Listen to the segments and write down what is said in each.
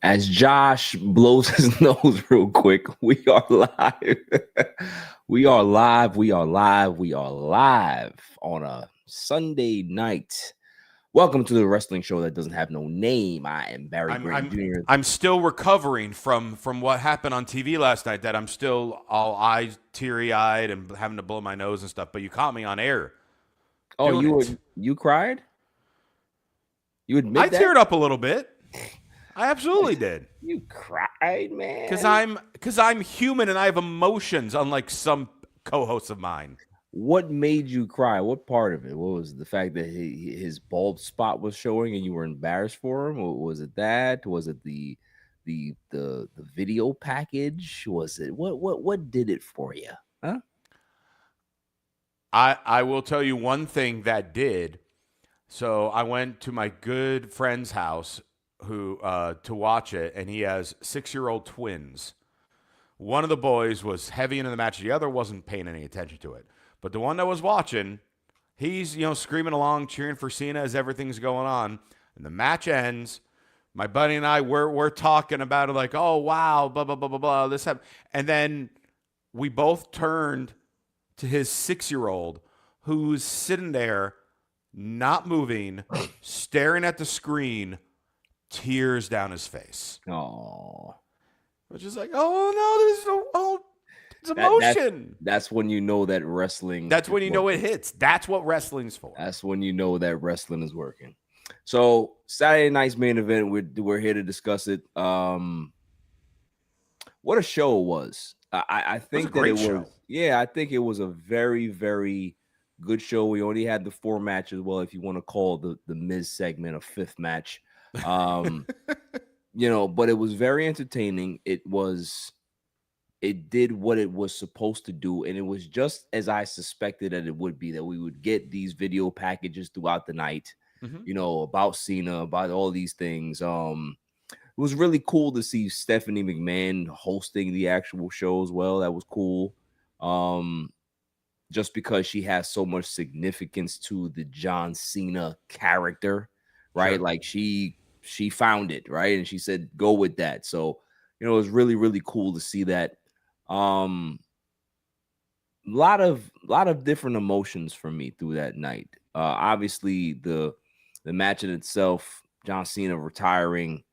As Josh blows his nose real quick, we are live. We are live. We are live. We are live on a Sunday night. Welcome to the wrestling show that doesn't have no name. I am Barry I'm Grant I'm Jr. I'm still recovering from what happened on TV last night. That I'm still all eyes teary eyed and having to blow my nose and stuff. But you caught me on air Oh, doing it. you cried? You I admit that? teared up a little bit. I absolutely did. You cried, Cause man. I'm human and I have emotions, unlike some co-hosts of mine. What made you cry? What part of it? What was the fact that his bald spot was showing and you were embarrassed for him? Or was it that? Was it the video package? Was it what did it for you? Huh? I will tell you one thing that did. So I went to my good friend's house who to watch it, and he has 6-year-old twins. One of the boys was heavy into the match. The other wasn't paying any attention to it. But the one that was watching, he's, screaming along, cheering for Cena as everything's going on. And the match ends. My buddy and I, we're talking about it like, oh, wow, blah, blah, blah, blah, blah, this happened. And then we both turned to his 6-year-old who's sitting there, not moving, staring at the screen, tears down his face. Oh, Which is like, oh, no, there's no, oh, it's that's emotion. that's when you know that wrestling. That's when is you know working. it hits. That's what wrestling's for. That's when you know that wrestling is working. So Saturday night's main event, we're here to discuss it. What a show it was. I think that it was show. yeah, I think it was a very, very good show. We only had the 4 matches. Well, if you want to call the Miz segment a 5th match. But it was very entertaining. It did what it was supposed to do, and it was just as I suspected that it would be, that we would get these video packages throughout the night, about Cena, about all these things. It was really cool to see Stephanie McMahon hosting the actual show as well. That was cool. Just because she has so much significance to the John Cena character, right? Sure. Like she found it, right? And she said, go with that. So, it was really, really cool to see that. Lot of different emotions for me through that night. Obviously the match in itself, John Cena retiring,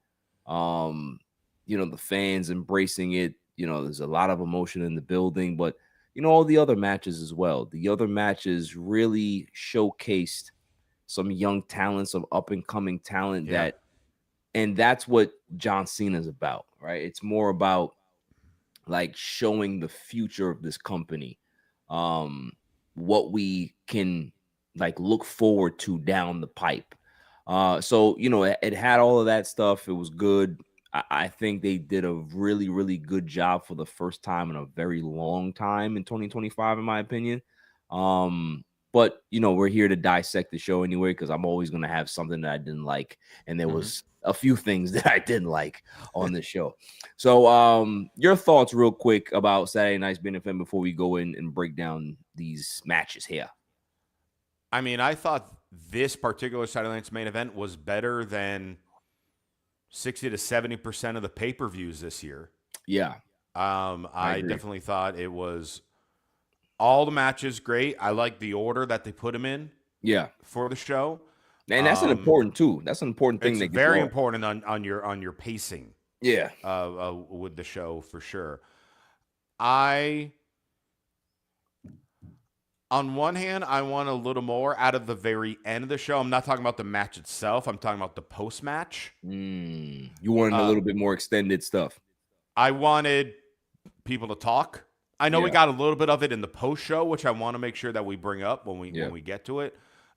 the fans embracing it. There's a lot of emotion in the building, but all the other matches as well. The other matches really showcased some young talent, some up and coming talent and that's what John Cena is about, right? It's more about like showing the future of this company, what we can like look forward to down the pipe. So it had all of that stuff. It was good. I think they did a really, really good job for the first time in a very long time in 2025, in my opinion. But we're here to dissect the show anyway, because I'm always going to have something that I didn't like, and there was a few things that I didn't like on this show. So your thoughts real quick about Saturday night's main event before we go in and break down these matches here. I mean, I thought this particular Saturday night's main event was better than 60 to 70% of the pay-per-views this year. Yeah. I definitely thought it was all the matches great. I like the order that they put them in. Yeah. For the show. And that's an important too. That's an important thing. It's very important on your pacing. Yeah. With the show for sure. On one hand, I want a little more out of the very end of the show. I'm not talking about the match itself. I'm talking about the post-match. You wanted a little bit more extended stuff. I wanted people to talk. I know we got a little bit of it in the post-show, which I want to make sure that we bring up when we get to it.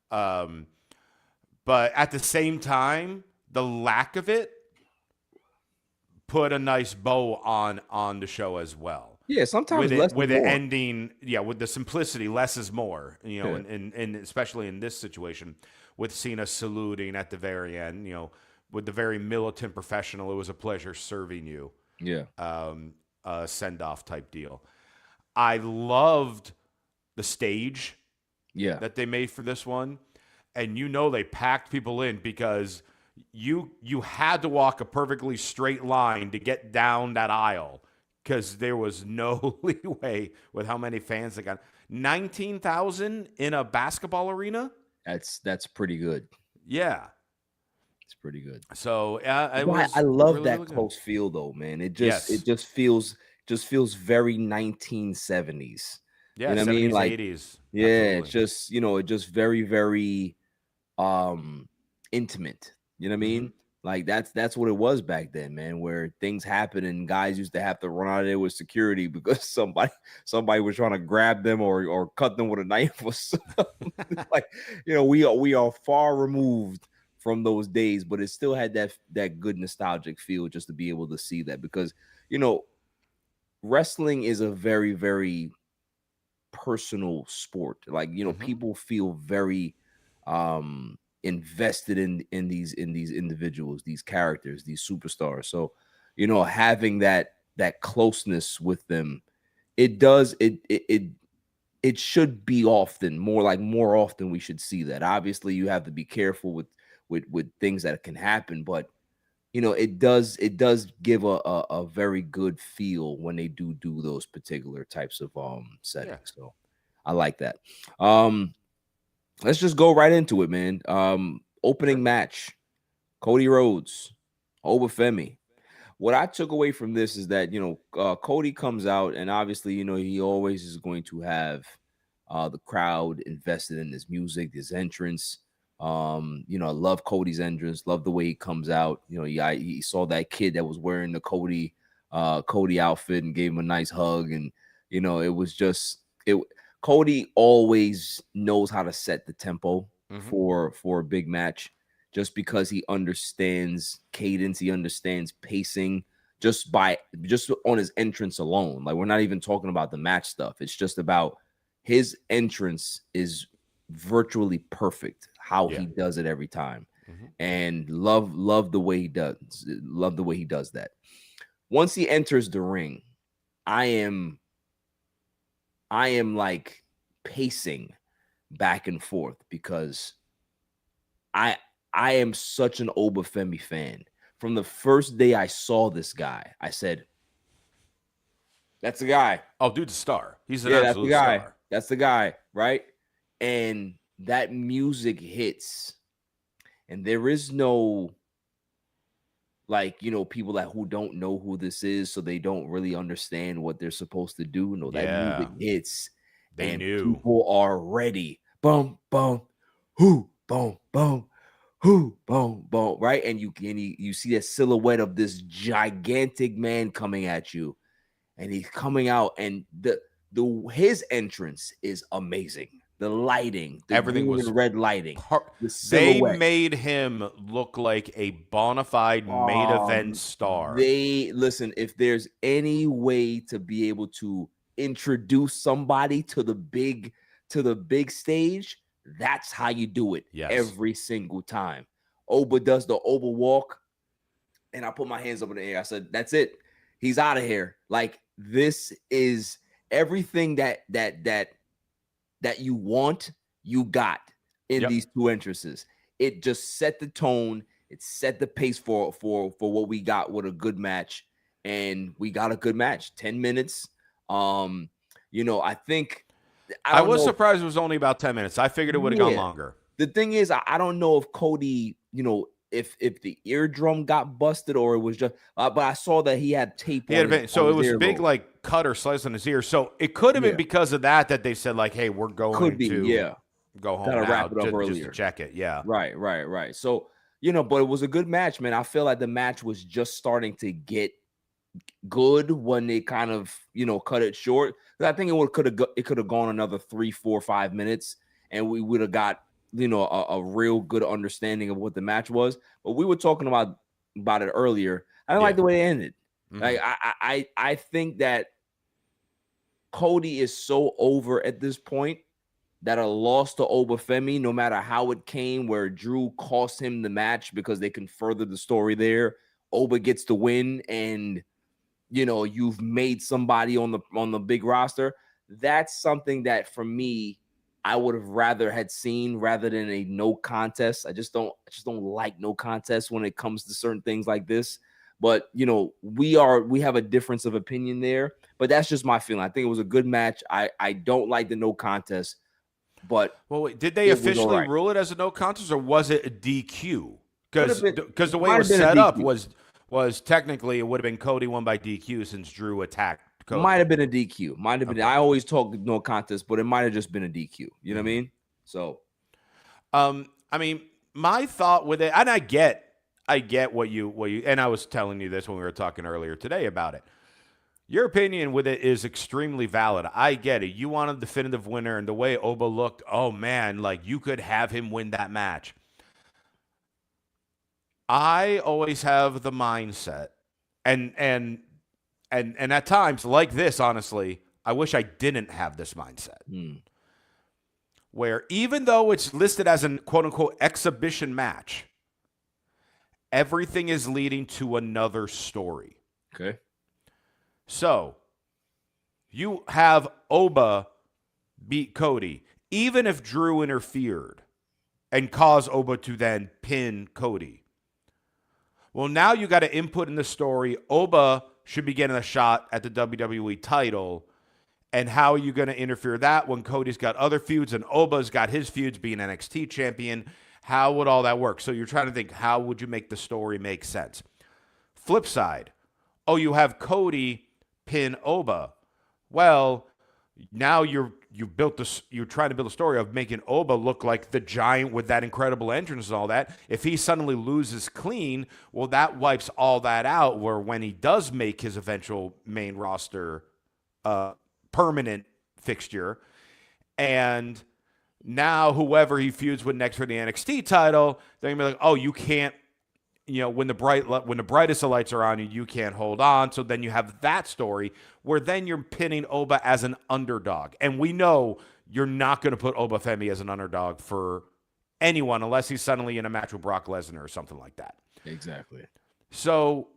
But at the same time, the lack of it put a nice bow on the show as well. Yeah, sometimes with it ending, with the simplicity, less is more. And especially in this situation, with Cena saluting at the very end, with the very militant professional, it was a pleasure serving you. Yeah. Send off type deal. I loved the stage. That they made for this one, and they packed people in because you had to walk a perfectly straight line to get down that aisle because there was no leeway with how many fans they got. 19,000 in a basketball arena? That's pretty good. Yeah. It's pretty good. So it Why I was love really, that really good. close feel though, man. It Yes. just feels very 1970s. Yeah, You know what I mean? 70s, Like, 80s. yeah, it's Absolutely. just, it just very, very intimate. You know what I Mm-hmm. mean? Like that's what it was back then, man, where things happen and guys used to have to run out of there with security because somebody was trying to grab them or cut them with a knife or something. Like, we are far removed from those days, but it still had that good nostalgic feel just to be able to see that because you know wrestling is a very, very personal sport. Like, Mm-hmm. people feel very invested in these individuals, these characters, these superstars. So, having that closeness with them, it does it should be often more, like more often we should see that. Obviously, you have to be careful with things that can happen, but it does give a very good feel when they do those particular types of Yeah. settings. So I like that. Um let's just go right into it, man. Opening Sure. match, Cody Rhodes, Obafemi. What I took away from this is that Cody comes out, and obviously he always is going to have the crowd invested in his music, his entrance. I love Cody's entrance, love the way he comes out. He saw that kid that was wearing the Cody outfit and gave him a nice hug, and it was just it. Cody always knows how to set the tempo Mm-hmm. for a big match, just because he understands cadence, he understands pacing just on his entrance alone. Like, we're not even talking about the match stuff. It's just about his entrance is virtually perfect how Yeah. he does it every time. Mm-hmm. And love the way he does. Love the way he does that. Once he enters the ring, I am like pacing back and forth because I I am such an Obafemi fan. From the first day I saw this guy, I said, "That's the guy. Oh, dude's a star. He's an Yeah, that's the absolute guy. star. That's the guy." Right? And that music hits, and there is no, like, people that who don't know who this is, so they don't really understand what they're supposed to do. No, that music Yeah. hits, They and knew. people are ready. Boom, boom, whoo, boom, boom, whoo, boom, boom, right? And you see that silhouette of this gigantic man coming at you, and he's coming out, and his entrance is amazing. The lighting, the Everything green was and red lighting, the they silhouette. made him look like a bona fide main event star. They listen, if there's any way to be able to introduce somebody to the big stage, that's how you do it Yes. every single time. Oba does the Oba walk, and I put my hands up in the air. I said, "That's it. He's out of here." Like, this is everything that you want, you got in Yep. these two entrances. It just set the tone. It set the pace for what we got with a good match, and we got a good match. 10 minutes. I think I I don't was know. surprised it was only about 10 minutes. I figured it would have gone Yeah, longer. the thing is, I don't know if Cody, if the eardrum got busted or it was just. But I saw that he had tape He had on a his bit, so it was big earlobe. like cut or slice on his ear. So it could have been Yeah, because of that they said like, "Hey, we're could going be. to Yeah, go home gotta now wrap it up just to earlier. check it." Yeah. Right, right, right. So, but it was a good match, man. I feel like the match was just starting to get good when they kind of, cut it short. 'Cause I think it could have gone another 3, 4, 5 minutes, and we would have got, a real good understanding of what the match was. But we were talking about it earlier. I didn't like Yeah. the way it ended. Hmm. Like, I think that Cody is so over at this point that a loss to Obafemi, no matter how it came, where Drew cost him the match because they can further the story there. Oba gets the win, and you've made somebody on the big roster. That's something that, for me, I would have rather had seen rather than a no contest. I just don't like no contest when it comes to certain things like this. But we have a difference of opinion there. But that's just my feeling. I think it was a good match. I don't like the no contest, but Well, wait, did they it was all officially right. rule it as a no contest, or was it a DQ? Could have Because been, the way it might have was been a set up DQ. was technically it would have been Cody won by DQ since Drew attacked Might Cody. have been a DQ. Might have been. Okay. I always talk no contest, but it might have just been a DQ. You know what I mean? So I mean, my thought with it, and I get what you, and I was telling you this when we were talking earlier today about it. Your opinion with it is extremely valid. I get it. You want a definitive winner, and the way Oba looked, oh man, like you could have him win that match. I always have the mindset, and at times like this, honestly, I wish I didn't have this mindset. Where even though it's listed as an quote unquote exhibition match, everything is leading to another story. okay. So you have Oba beat Cody, even if Drew interfered and caused Oba to then pin Cody. Well, now you got to input in the story. Oba should be getting a shot at the WWE title. And how are you going to interfere that when Cody's got other feuds and Oba's got his feuds being NXT champion? How would all that work? So you're trying to think, how would you make the story make sense? Flip side, oh, you have Cody pin Oba. Well, now you're trying to build a story of making Oba look like the giant with that incredible entrance and all that. If he suddenly loses clean, well, that wipes all that out. Where when he does make his eventual main roster permanent fixture, and now whoever he feuds with next for the NXT title, they're gonna be like, oh, you can't, when the brightest of lights are on you, you can't hold on. So then you have that story where then you're pinning Oba as an underdog, and we know you're not going to put Oba Femi as an underdog for anyone unless he's suddenly in a match with Brock Lesnar or something like that. Exactly. So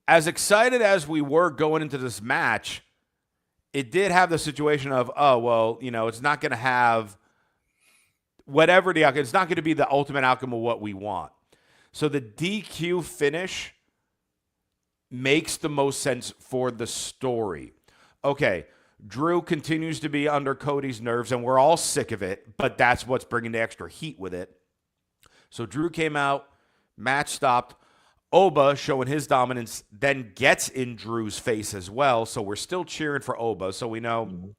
as excited as we were going into this match, it did have the situation of, oh, well, it's not going to have whatever the outcome. It's not going to be the ultimate outcome of what we want. So the DQ finish makes the most sense for the story. Okay, Drew continues to be under Cody's nerves, and we're all sick of it, but that's what's bringing the extra heat with it. So Drew came out, match stopped. Oba, showing his dominance, then gets in Drew's face as well. So we're still cheering for Oba. So we know,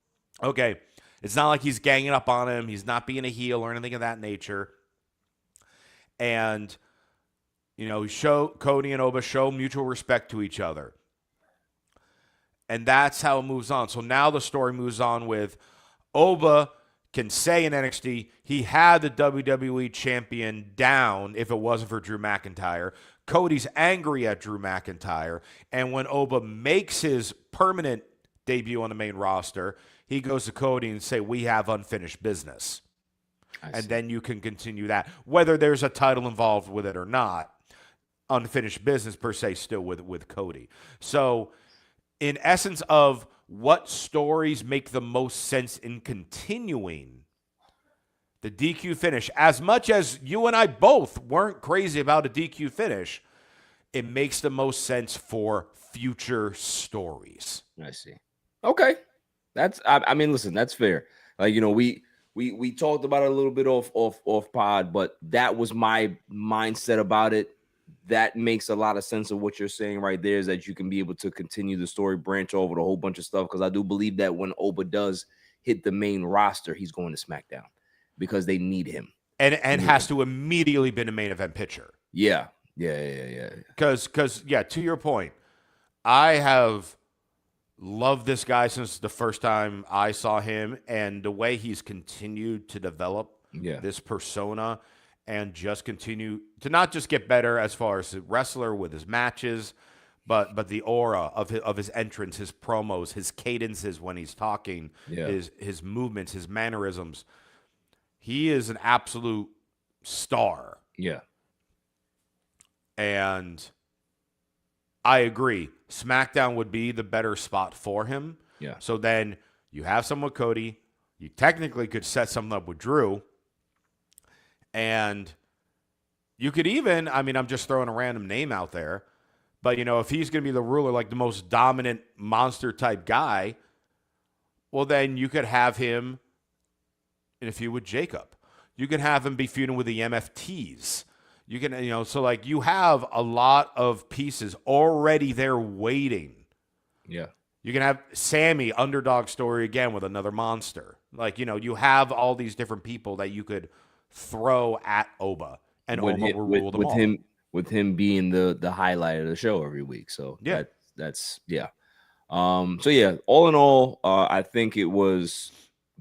okay, it's not like he's ganging up on him. He's not being a heel or anything of that nature. And, Cody and Oba show mutual respect to each other. And that's how it moves on. So now the story moves on with Oba can say in NXT he had the WWE champion down if it wasn't for Drew McIntyre. Cody's angry at Drew McIntyre. And when Oba makes his permanent debut on the main roster, he goes to Cody and say, we have unfinished business. And then you can continue that. Whether there's a title involved with it or not, unfinished business per se still with Cody. So in essence of what stories make the most sense in continuing, the DQ finish, as much as you and I both weren't crazy about a DQ finish, it makes the most sense for future stories. I see. Okay. I mean, listen, that's fair. Like, we talked about it a little bit off pod, but that was my mindset about it. That makes a lot of sense of what you're saying right there, is that you can be able to continue the story, branch over the whole bunch of stuff. Because I do believe that when Oba does hit the main roster, he's going to SmackDown because they need him. And has to immediately be a main event pitcher. Yeah. Because to your point, I have loved this guy since the first time I saw him, and the way he's continued to develop this persona and just continue to not just get better as far as a wrestler with his matches, but the aura of his entrance, his promos, his cadences when he's talking, his movements, his mannerisms. He is an absolute star. Yeah. And I agree. SmackDown would be the better spot for him. Yeah. So then you have someone with Cody, You technically could set something up with Drew, and you could even, I mean, I'm just throwing a random name out there, but, if he's going to be the ruler, like the most dominant monster type guy, well, then you could have him in a feud with Jacob. You can have him be feuding with the MFTs. You can, so like you have a lot of pieces already there waiting. Yeah. You can have Sammy underdog story again with another monster. Like, you have all these different people that you could throw at Oba, and With Oba him, will rule them with all. him being the highlight of the show every week. So Yeah. that's yeah. So yeah, all in all, I think it was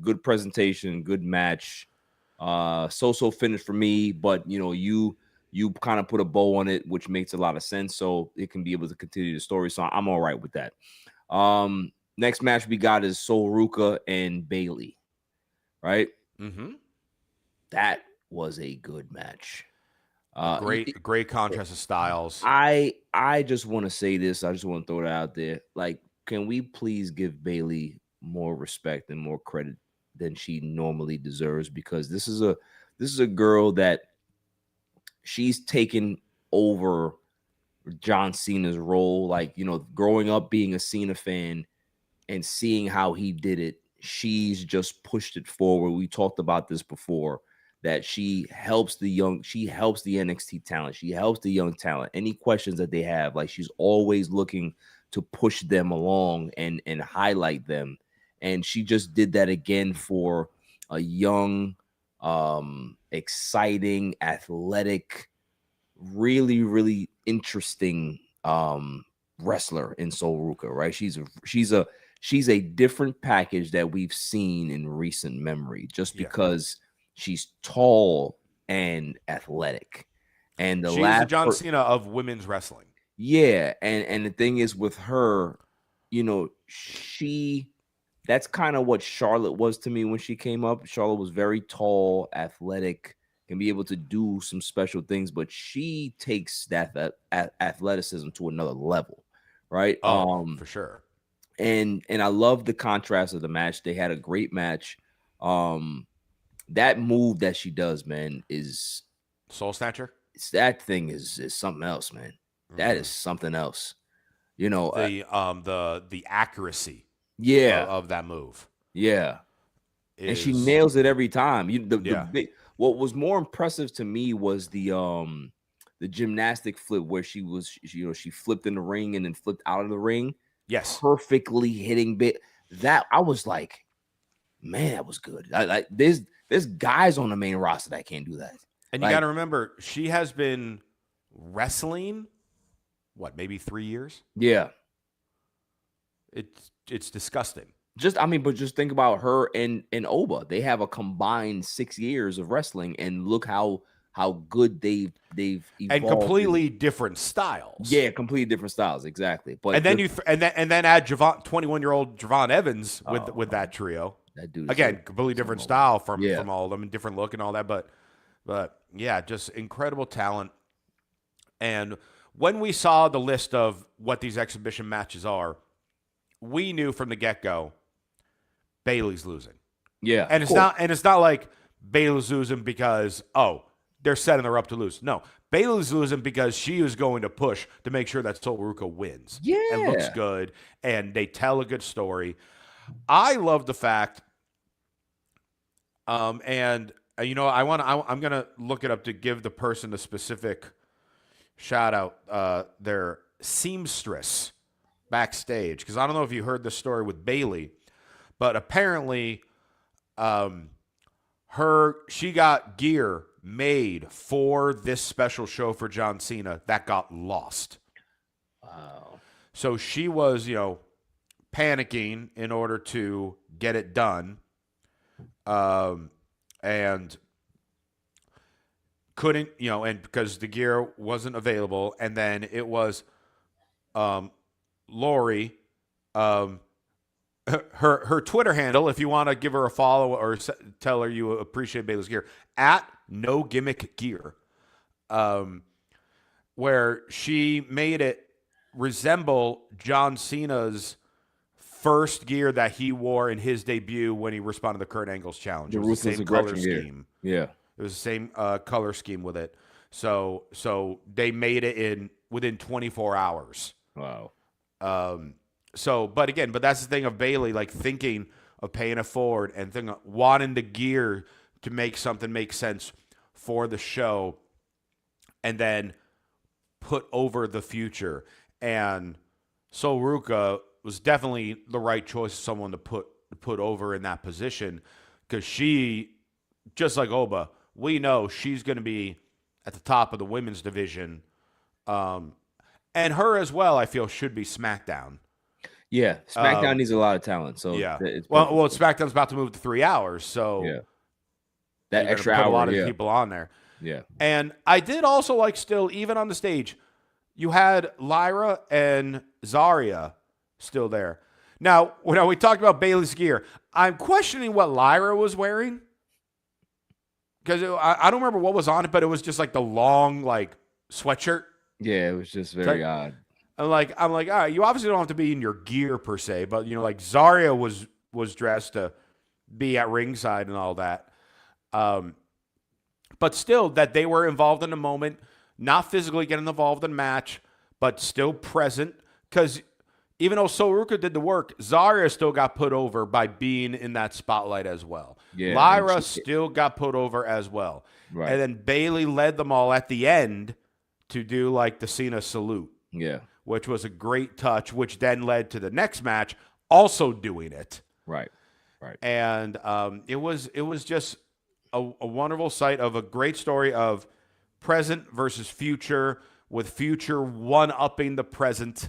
good presentation, good match. So finish for me, but you kind of put a bow on it, which makes a lot of sense. So it can be able to continue the story. So I'm all right with that. Next match we got is Sol Ruka and Bailey, right? Mm-hmm. That was a good match. Great contrast of styles. I just want to say this. I just want to throw it out there. Like, can we please give Bailey more respect and more credit than she normally deserves? Because this is a girl that she's taken over John Cena's role. Like, growing up being a Cena fan and seeing how he did it, she's just pushed it forward. We talked about this before, that she helps the NXT talent. She helps the young talent. Any questions that they have, like, she's always looking to push them along and highlight them. And she just did that again for a young, exciting, athletic, really, really interesting wrestler in Sol Ruka, right? She's a different package that we've seen in recent memory, just Yeah. because she's tall and athletic. And the She is the last John Cena of women's wrestling. yeah, and the thing is with her, she that's kind of what Charlotte was to me when she came up. Charlotte was very tall, athletic, can be able to do some special things, but she takes that athleticism to another level, right? Oh, for sure. And I love the contrast of the match. They had a great match. Um, that move that she does, man, is Soul Snatcher. that thing is something else, man. That is something else. You know, uh, The accuracy yeah, of that move yeah, and she is nails it every time. The yeah. big what was more impressive to me was the gymnastic flip where she flipped in the ring and then flipped out of the ring, Yes. perfectly hitting bit. That I was like, man, that was good. Like there's guys on the main roster that can't do that. And you got Like, to remember, she has been wrestling what, maybe 3 years? yeah, It's disgusting. but just think about her and Oba. They have a combined 6 years of wrestling, and look how good they've And evolved. completely different styles. Yeah, completely different styles, exactly. And But then and then add 21-year-old Javon Evans oh, with that trio. that dude is Again, completely different some style yeah, from all of them, and different look and all that. But yeah, just incredible talent. And when we saw the list of what these exhibition matches are, we knew from the get-go Bailey's losing. yeah, And of course. it's not like Bailey's losing because they're setting her up to lose. No, Bailey's losing because she is going to push to make sure that Sol Ruka wins and looks Yeah, good, and they tell a good story. I love the fact, and I'm gonna look it up to give the person a specific shout out. Their seamstress backstage, because I don't know if you heard the story with Bailey, but apparently, she got gear made for this special show for John Cena that got lost. wow, So she was, panicking in order to get it done, and couldn't, and because the gear wasn't available, and then it was Lori, um, her Twitter handle, if you want to give her a follow or tell her you appreciate Bailey's gear, at No Gimmick Gear, where she made it resemble John Cena's first gear that he wore in his debut when he responded to Kurt Angle's challenge. The It was the ruthless same color aggression gear. scheme. Yeah. It was the same color scheme with it. So they made it in within 24 hours. Wow. But that's the thing of Bailey, like thinking of paying it forward and wanting the gear to make something make sense for the show, and then put over the future. And so Ruka was definitely the right choice of someone to put over in that position, because she, just like Oba, we know she's going to be at the top of the women's division. And her as well, I feel, should be SmackDown. Yeah. SmackDown needs a lot of talent. So Yeah. it's Well, perfect. SmackDown's about to move to 3 hours, so Yeah. they're That going to extra put a hour. lot of Yeah. people on there. Yeah. And I did also like, still, even on the stage, you had Lyra and Zarya still there. Now, when we talked about Bayley's gear, I'm questioning what Lyra was wearing, because I don't remember what was on it, but it was just like the long like sweatshirt. Yeah. It was just very Type. odd. I'm like, all right, you obviously don't have to be in your gear per se, but like Zarya was dressed to be at ringside and all that. But still, that they were involved in the moment, not physically getting involved in the match, but still present. Because even though Soruka did the work, Zarya still got put over by being in that spotlight as well. Yeah. Lyra still got put over as well. Right. And then Bayley led them all at the end to do like the Cena salute. Yeah. Which was a great touch, which then led to the next match also doing it. Right. Right. And it was just a wonderful sight of a great story of present versus future, with future one-upping the present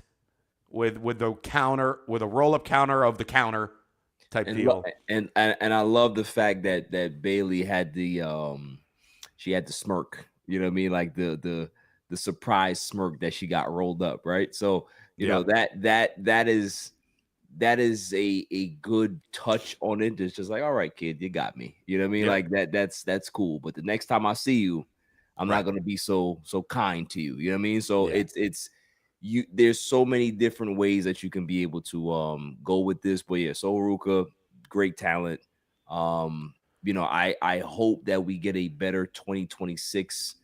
with the counter, with a roll-up counter of the counter type deal. And I love the fact that Bailey had she had the smirk. You know what I mean? Like the surprise smirk that she got rolled up, right? So you know that is a good touch on it. It's just like, all right, kid, you got me. You know what I mean? Like that's cool. But the next time I see you, I'm not gonna be so kind to you. You know what I mean? So it's you. There's so many different ways that you can be able to go with this. But yeah, so Ruka, great talent. I hope that we get a better 2026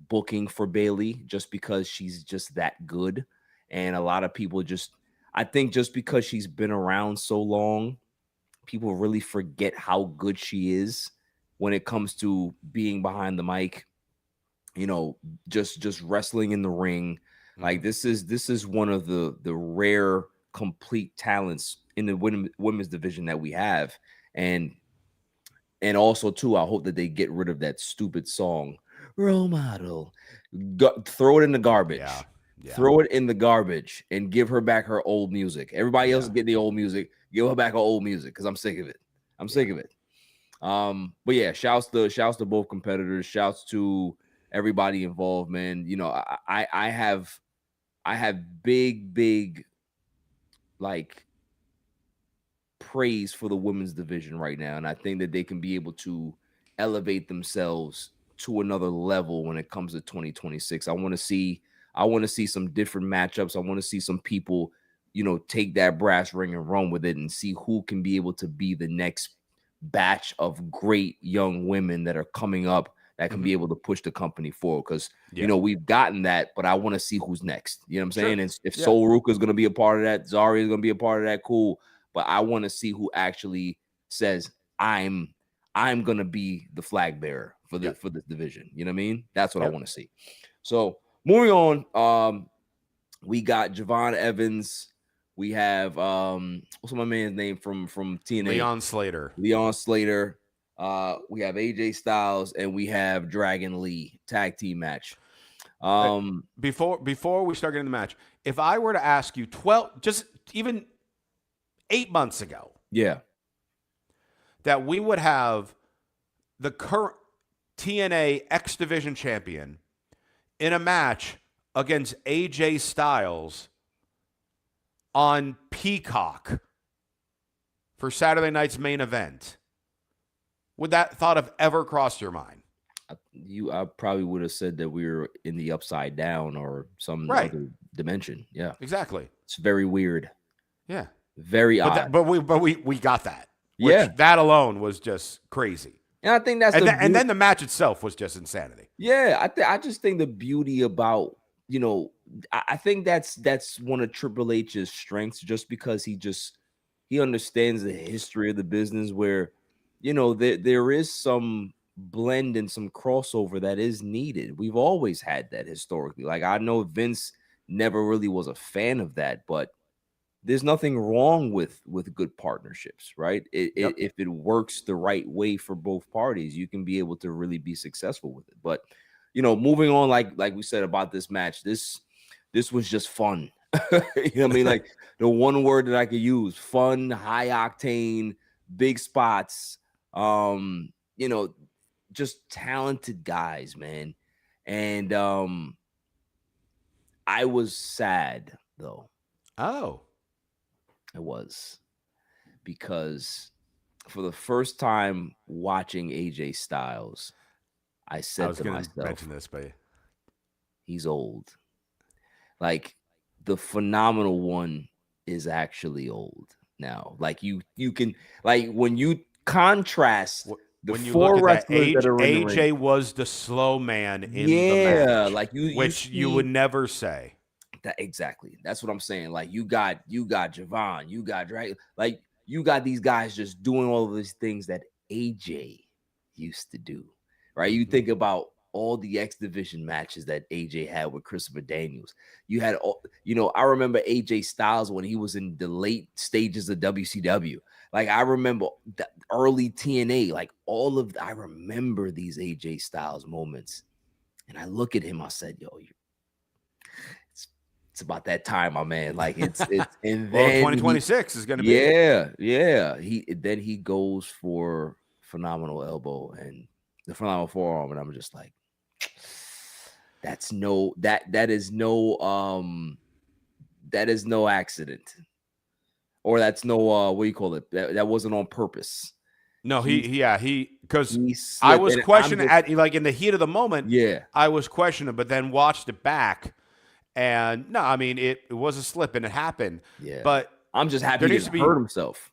booking for Bailey, just because she's just that good. And a lot of people I think just because she's been around so long, people really forget how good she is when it comes to being behind the mic, just wrestling in the ring. Like this is one of the rare complete talents in the women's division that we have. And also too, I hope that they get rid of that stupid song, Role Model. Throw it in the garbage. Throw it in the garbage and give her back her old music. Everybody else is getting the old music. Give her back her old music, because I'm sick of it. I'm sick of it. But yeah, shouts to both competitors. Shouts to everybody involved, man. I have big like praise for the women's division right now, and I think that they can be able to elevate themselves to another level when it comes to 2026. I want to see some different matchups. I want to see some people, take that brass ring and run with it, and see who can be able to be the next batch of great young women that are coming up that can be able to push the company forward. Because we've gotten that, but I want to see who's next. You know what I'm saying? And if Sol Ruka is going to be a part of that, Zarya is going to be a part of that, cool. But I want to see who actually says, I'm going to be the flag bearer for this division. You know what I mean? That's what I want to see. So moving on, we got Javon Evans. We have what's my man's name from TNA? Leon Slater. We have AJ Styles, and we have Dragon Lee tag team match. Before we start getting the match, if I were to ask you just even 8 months ago, that we would have the current TNA X Division champion in a match against AJ Styles on Peacock for Saturday night's main event, would that thought have ever crossed your mind? I probably would have said that we were in the upside down or some other dimension. Yeah, exactly. It's very weird. Yeah. Very odd. But we got that, which Yeah. that alone was just crazy. And I think that's And then the match itself was just insanity. yeah, I just think the beauty about, you know, I think that's one of Triple H's strengths, just because he understands the history of the business, where, you know, there is some blend and some crossover that is needed. We've always had that historically. Like, I know Vince never really was a fan of that, but there's nothing wrong with good partnerships, right? Yep. If it works the right way for both parties, you can be able to really be successful with it. But, you know, moving on, like we said about this match, this was just fun. You know what I mean? Like, the one word that I could use: fun, high octane, big spots. You know, just talented guys, man. And I was sad though. Oh, I was, because for the first time watching AJ Styles, I I said was to going to myself, mention this, but he's old. Like, the phenomenal one is actually old now. Like, you can, like, when you contrast the when you look four at that wrestlers that age, are in the ring, AJ was the slow man in the yeah, match, like you which you would see never say. that exactly. That's what I'm saying. Like, you got Javon, you got Drake, like, you got these guys just doing all of these things that AJ used to do. Right? You Hmm. think about all the X Division matches that AJ had with Christopher Daniels. You had all, you know, I remember AJ Styles when he was in the late stages of WCW. Like, I remember the early TNA, like, I remember these AJ Styles moments. And I look at him, I said, yo, it's it's about that time, my man. Like, it's and Well, then he 2026 is going to be. yeah, he goes for phenomenal elbow and the phenomenal forearm, and I'm just like, that is no accident, or that's no what do you call it? That wasn't on purpose. No, He because he I slipped, was and I'm questioning just at like in the heat of the moment, yeah, I was questioning, but then watched it back, and no, I mean it was a slip and it happened, yeah. but I'm just happy there he needs to didn't hurt be himself.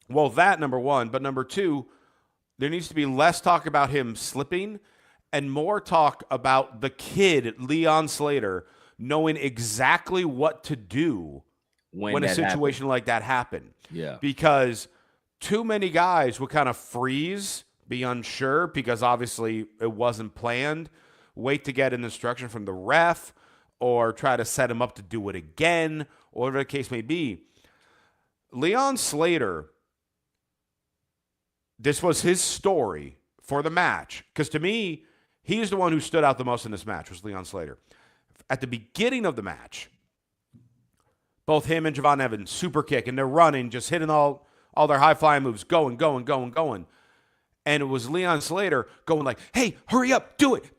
well that number one, but number two, there needs to be less talk about him slipping and more talk about the kid Leon Slater knowing exactly what to do When when a that happened. situation like that happened. Yeah. Because too many guys would kind of freeze, be unsure because obviously it wasn't planned, wait to get an instruction from the ref or try to set him up to do it again, or whatever the case may be. Leon Slater, this was his story for the match. Because to me, he's the one who stood out the most in this match, was Leon Slater. At the beginning of the match, both him and Javon Evans, super kick, and they're running, just hitting all their high flying moves, going. And it was Leon Slater going like, hey, hurry up, do it.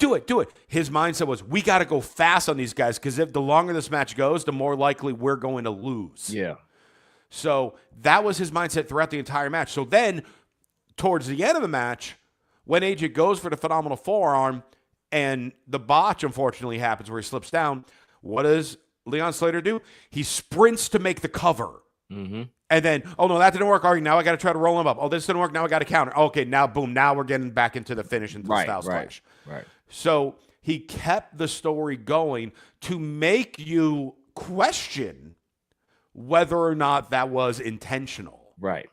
His mindset was, we got to go fast on these guys because if the longer this match goes, the more likely we're going to lose. Yeah. So that was his mindset throughout the entire match. So then towards the end of the match, when AJ goes for the phenomenal forearm and the botch unfortunately happens where he slips down, what does Leon Slater do? He sprints to make the cover. Mm-hmm. And then, oh no, that didn't work. All right, now I got to try to roll him up. Oh, this didn't work. Now I got to counter. Okay, now boom. Now we're getting back into the finish, into the Styles Clash. Right. So he kept the story going to make you question whether or not that was intentional. Right.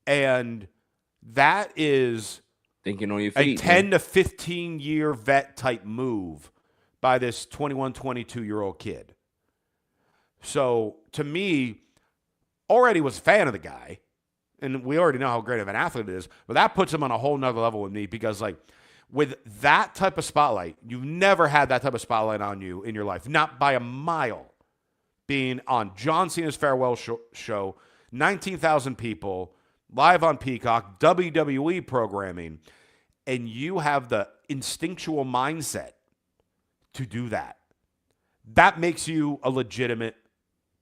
And that is Thinking on your a feet. 10 to 15 year vet type move by this 21, 22-year-old kid. So to me, already was a fan of the guy, and we already know how great of an athlete it is, but that puts him on a whole nother level with me because, like, with that type of spotlight, you've never had that type of spotlight on you in your life, not by a mile. Being on John Cena's farewell show, 19,000 people, live on Peacock, WWE programming, and you have the instinctual mindset to do that. That makes you a legitimate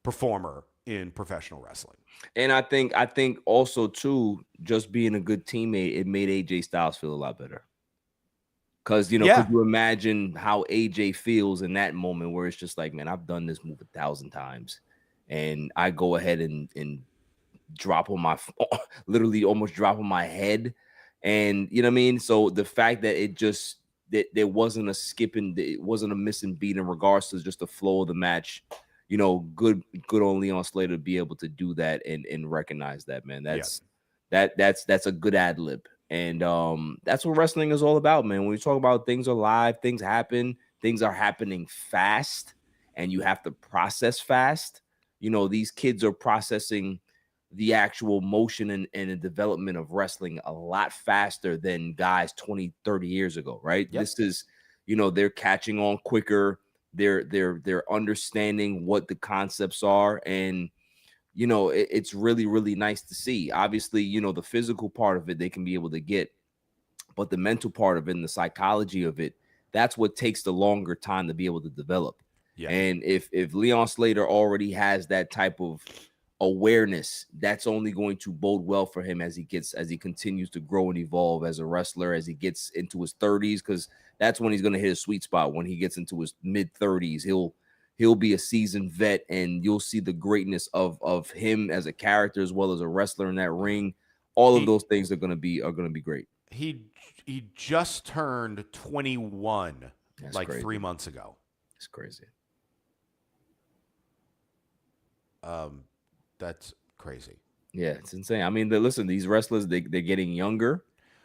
performer in professional wrestling. And I think also too, just being a good teammate, it made AJ Styles feel a lot better. Cause could Yeah. you imagine how AJ feels in that moment where it's just like, man, I've done this move 1,000 times, and I go ahead and drop on my literally almost drop on my head. And you know what I mean? So the fact that it just that there wasn't a skipping, it wasn't a missing beat in regards to just the flow of the match. Good on Leon Slater to be able to do that and recognize that, man. Yeah. That's a good ad lib. And that's what wrestling is all about, man. When we talk about things are live, things happen, things are happening fast, and you have to process fast. These kids are processing the actual motion and the development of wrestling a lot faster than guys 20, 30 years ago, right? Yep. This is, they're catching on quicker. They're understanding what the concepts are, and it's really, really nice to see. Obviously, the physical part of it they can be able to get, but the mental part of it and the psychology of it, that's what takes the longer time to be able to develop. Yeah. And if Leon Slater already has that type of awareness, that's only going to bode well for him as he continues to grow and evolve as a wrestler, as he gets into his 30s, because that's when he's going to hit a sweet spot. When he gets into his mid 30s, he'll be a seasoned vet, and you'll see the greatness of him as a character as well as a wrestler in that ring. All of those things are going to be great. He just turned 21 That's like crazy. 3 months ago. It's crazy. That's crazy. Yeah, it's insane. I mean, listen, these wrestlers, they're getting younger,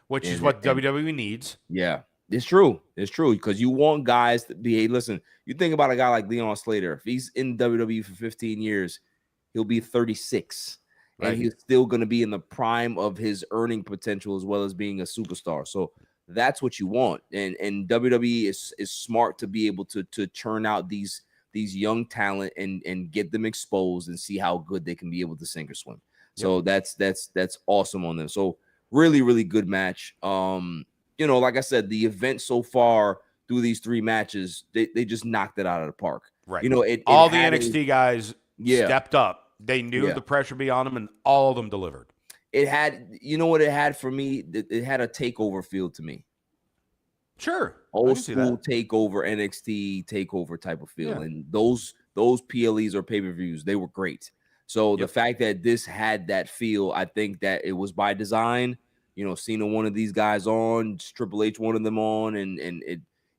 which is what WWE needs. Yeah, it's true. It's true, because you want guys to be. Listen, you think about a guy like Leon Slater. If he's in WWE for 15 years, he'll be 36, Right. and he's still going to be in the prime of his earning potential as well as being a superstar. So that's what you want, and WWE is smart to be able to churn out these young talent and get them exposed and see how good they can be able to sink or swim. So that's awesome on them. So really, really good match. Like I said, the event so far through these 3 matches, they just knocked it out of the park. Right. It all the NXT guys stepped up. They knew the pressure would be on them, and all of them delivered. It had, what it had for me? It had a takeover feel to me. Sure. Old school takeover, NXT takeover type of feel. Yeah. And those PLEs or pay-per-views, they were great. So the fact that this had that feel, I think that it was by design. Cena one of these guys on, Triple H one of them on, and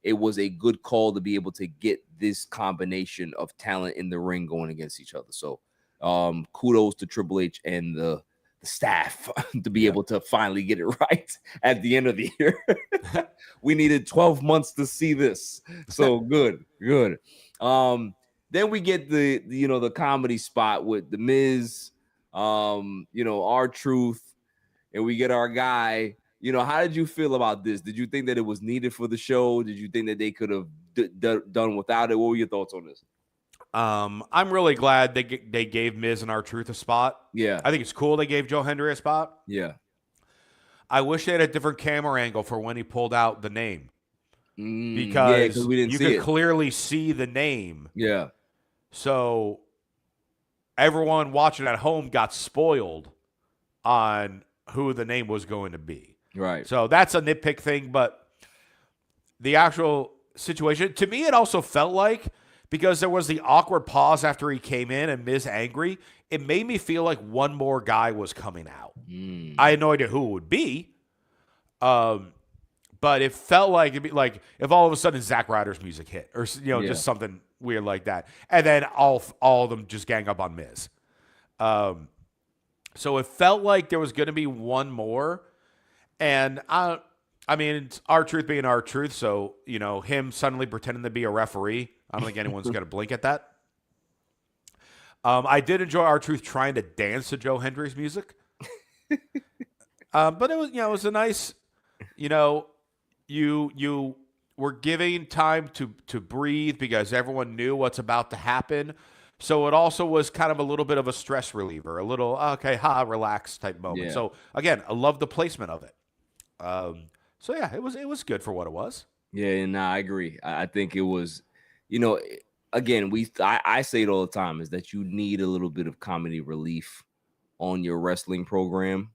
it was a good call to be able to get this combination of talent in the ring going against each other. So kudos to Triple H and the staff to be able to finally get it right at the end of the year. We needed 12 months to see this. So good. Then we get the comedy spot with the Miz, R-Truth, and we get our guy. How did you feel about this? Did you think that it was needed for the show? Did you think that they could have done without it? What were your thoughts on this? I'm really glad they gave Miz and R-Truth a spot. Yeah. I think it's cool they gave Joe Hendry a spot. Yeah. I wish they had a different camera angle for when he pulled out the name. Because we didn't you see could it. Clearly see the name. Yeah. So everyone watching at home got spoiled on who the name was going to be. Right. So that's a nitpick thing, but the actual situation, to me, it also felt like, because there was the awkward pause after he came in and Miz angry, it made me feel like one more guy was coming out. I had no idea who it would be. But it felt like it'd be like if all of a sudden Zack Ryder's music hit, or just something weird like that, and then all of them just gang up on Miz. So it felt like there was going to be one more, and I mean, it's R-Truth being R-Truth, so him suddenly pretending to be a referee, I don't think anyone's going to blink at that. I did enjoy R-Truth trying to dance to Joe Hendry's music, but it was a nice, You were giving time to breathe because everyone knew what's about to happen. So it also was kind of a little bit of a stress reliever, a little, relax type moment. Yeah. So again, I love the placement of it. So yeah, it was good for what it was. Yeah, I agree. I think it was, again, I say it all the time, is that you need a little bit of comedy relief on your wrestling program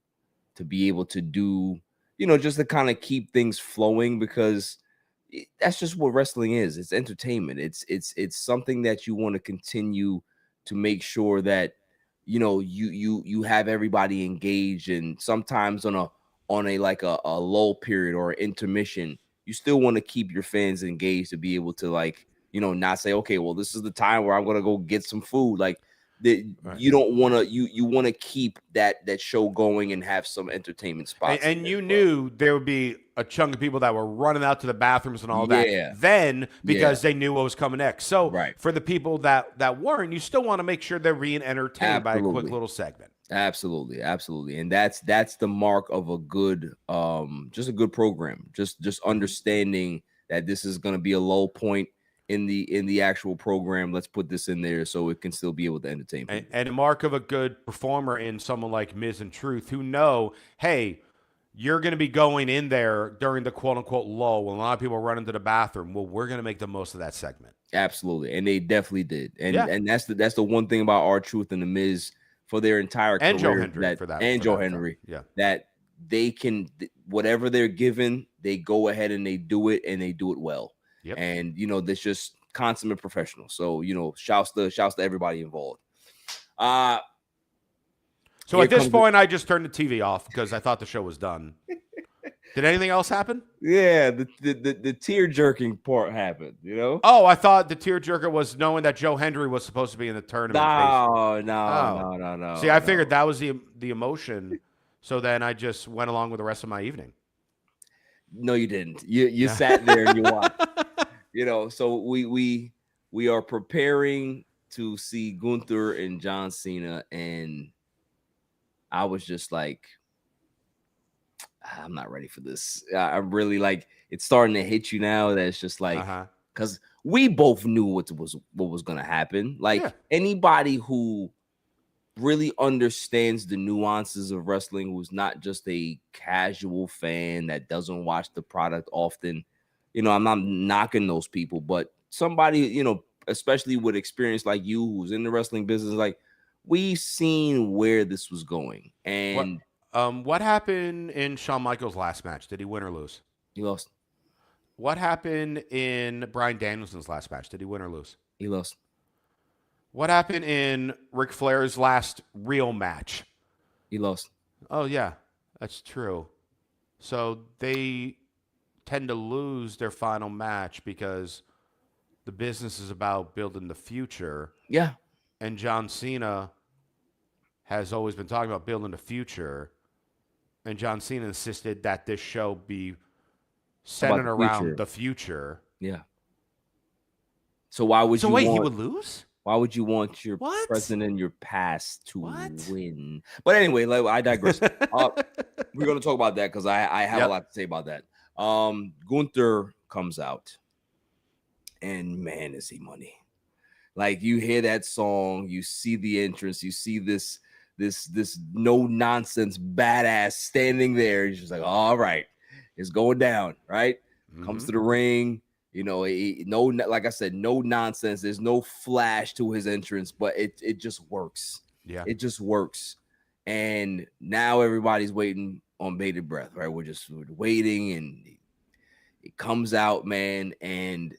to be able to do, just to kind of keep things flowing, because that's just what wrestling is. It's entertainment. It's something that you want to continue to make sure that you have everybody engaged, and sometimes on a like a lull period or intermission, you still want to keep your fans engaged to be able to, like, not say, okay, well, this is the time where I'm gonna go get some food. Like, Right. you don't want to, you want to keep that show going and have some entertainment spots in And there you as well. knew there would be a chunk of people that were running out to the bathrooms and all that Yeah, then yeah, because they knew what was coming next. So right. for the people that weren't, you still want to make sure they're being entertained by a quick Absolutely. little segment. Absolutely, absolutely. And that's the mark of a good, just a good program. Just Mhm. understanding that this is going to be a low point in the actual program. Let's put this in there so it can still be able to entertain people. And a mark of a good performer in someone like Miz and Truth who know, hey, you're going to be going in there during the quote unquote lull when a lot of people run into the bathroom. Well, we're going to make the most of that segment. Absolutely. And they definitely did. And Yeah. and that's the one thing about R-Truth and the Miz for their entire And Joe career, Hendry that, for that and for Joe that effect. Henry, Yeah. that they can, whatever they're given, they go ahead and they do it, and they do it well. Yep. And that's just consummate professional. So, shouts to everybody involved. Uh So Here at this comes it. point, I just turned the TV off because I thought the show was done. Did anything else happen? Yeah, the tear jerking part happened. Oh, I thought the tearjerker was knowing that Joe Hendry was supposed to be in the tournament. Based. No, no, Oh, no, no, see, no, I figured no. that was the emotion. So then I just went along with the rest of my evening. No, you didn't. You Yeah. sat there and you watched. So we are preparing to see Gunther and John Cena, and I was just like, I'm not ready for this. I'm really, like, it's starting to hit you now, that it's just Uh like, huh. because we both knew what was going to happen. Yeah. Like, anybody who really understands the nuances of wrestling, who's not just a casual fan that doesn't watch the product often, I'm not knocking those people, but somebody, especially with experience like you, who's in the wrestling business, like, we've seen where this was going, What and what happened in Shawn Michaels' last match? Did he win or lose? he lost. What happened in Bryan Danielson's last match? Did he win or lose? He lost. What happened in Ric Flair's last real match? He lost. Oh yeah, that's true. So they tend to lose their final match because the business is about building the future. Yeah. And John Cena has always been talking about building the future. And John Cena insisted that this show be About centered the around future. the future. Yeah. So why would So you wait, he want would lose? Why would you want your What? present and your past to What? win? But anyway, like, I digress. Uh, we're gonna talk about that because I have a Yep. lot to say about that. Gunther comes out, and man, is he money. Like, you hear that song, you see the entrance, you see this no nonsense badass standing there. He's just like, all right, it's going down, right? Comes Mm-hmm. to the ring. No, like I said, no nonsense. There's no flash to his entrance, but it just works. Yeah. It just works. And now everybody's waiting on bated breath, right? We're waiting, and it comes out, man, and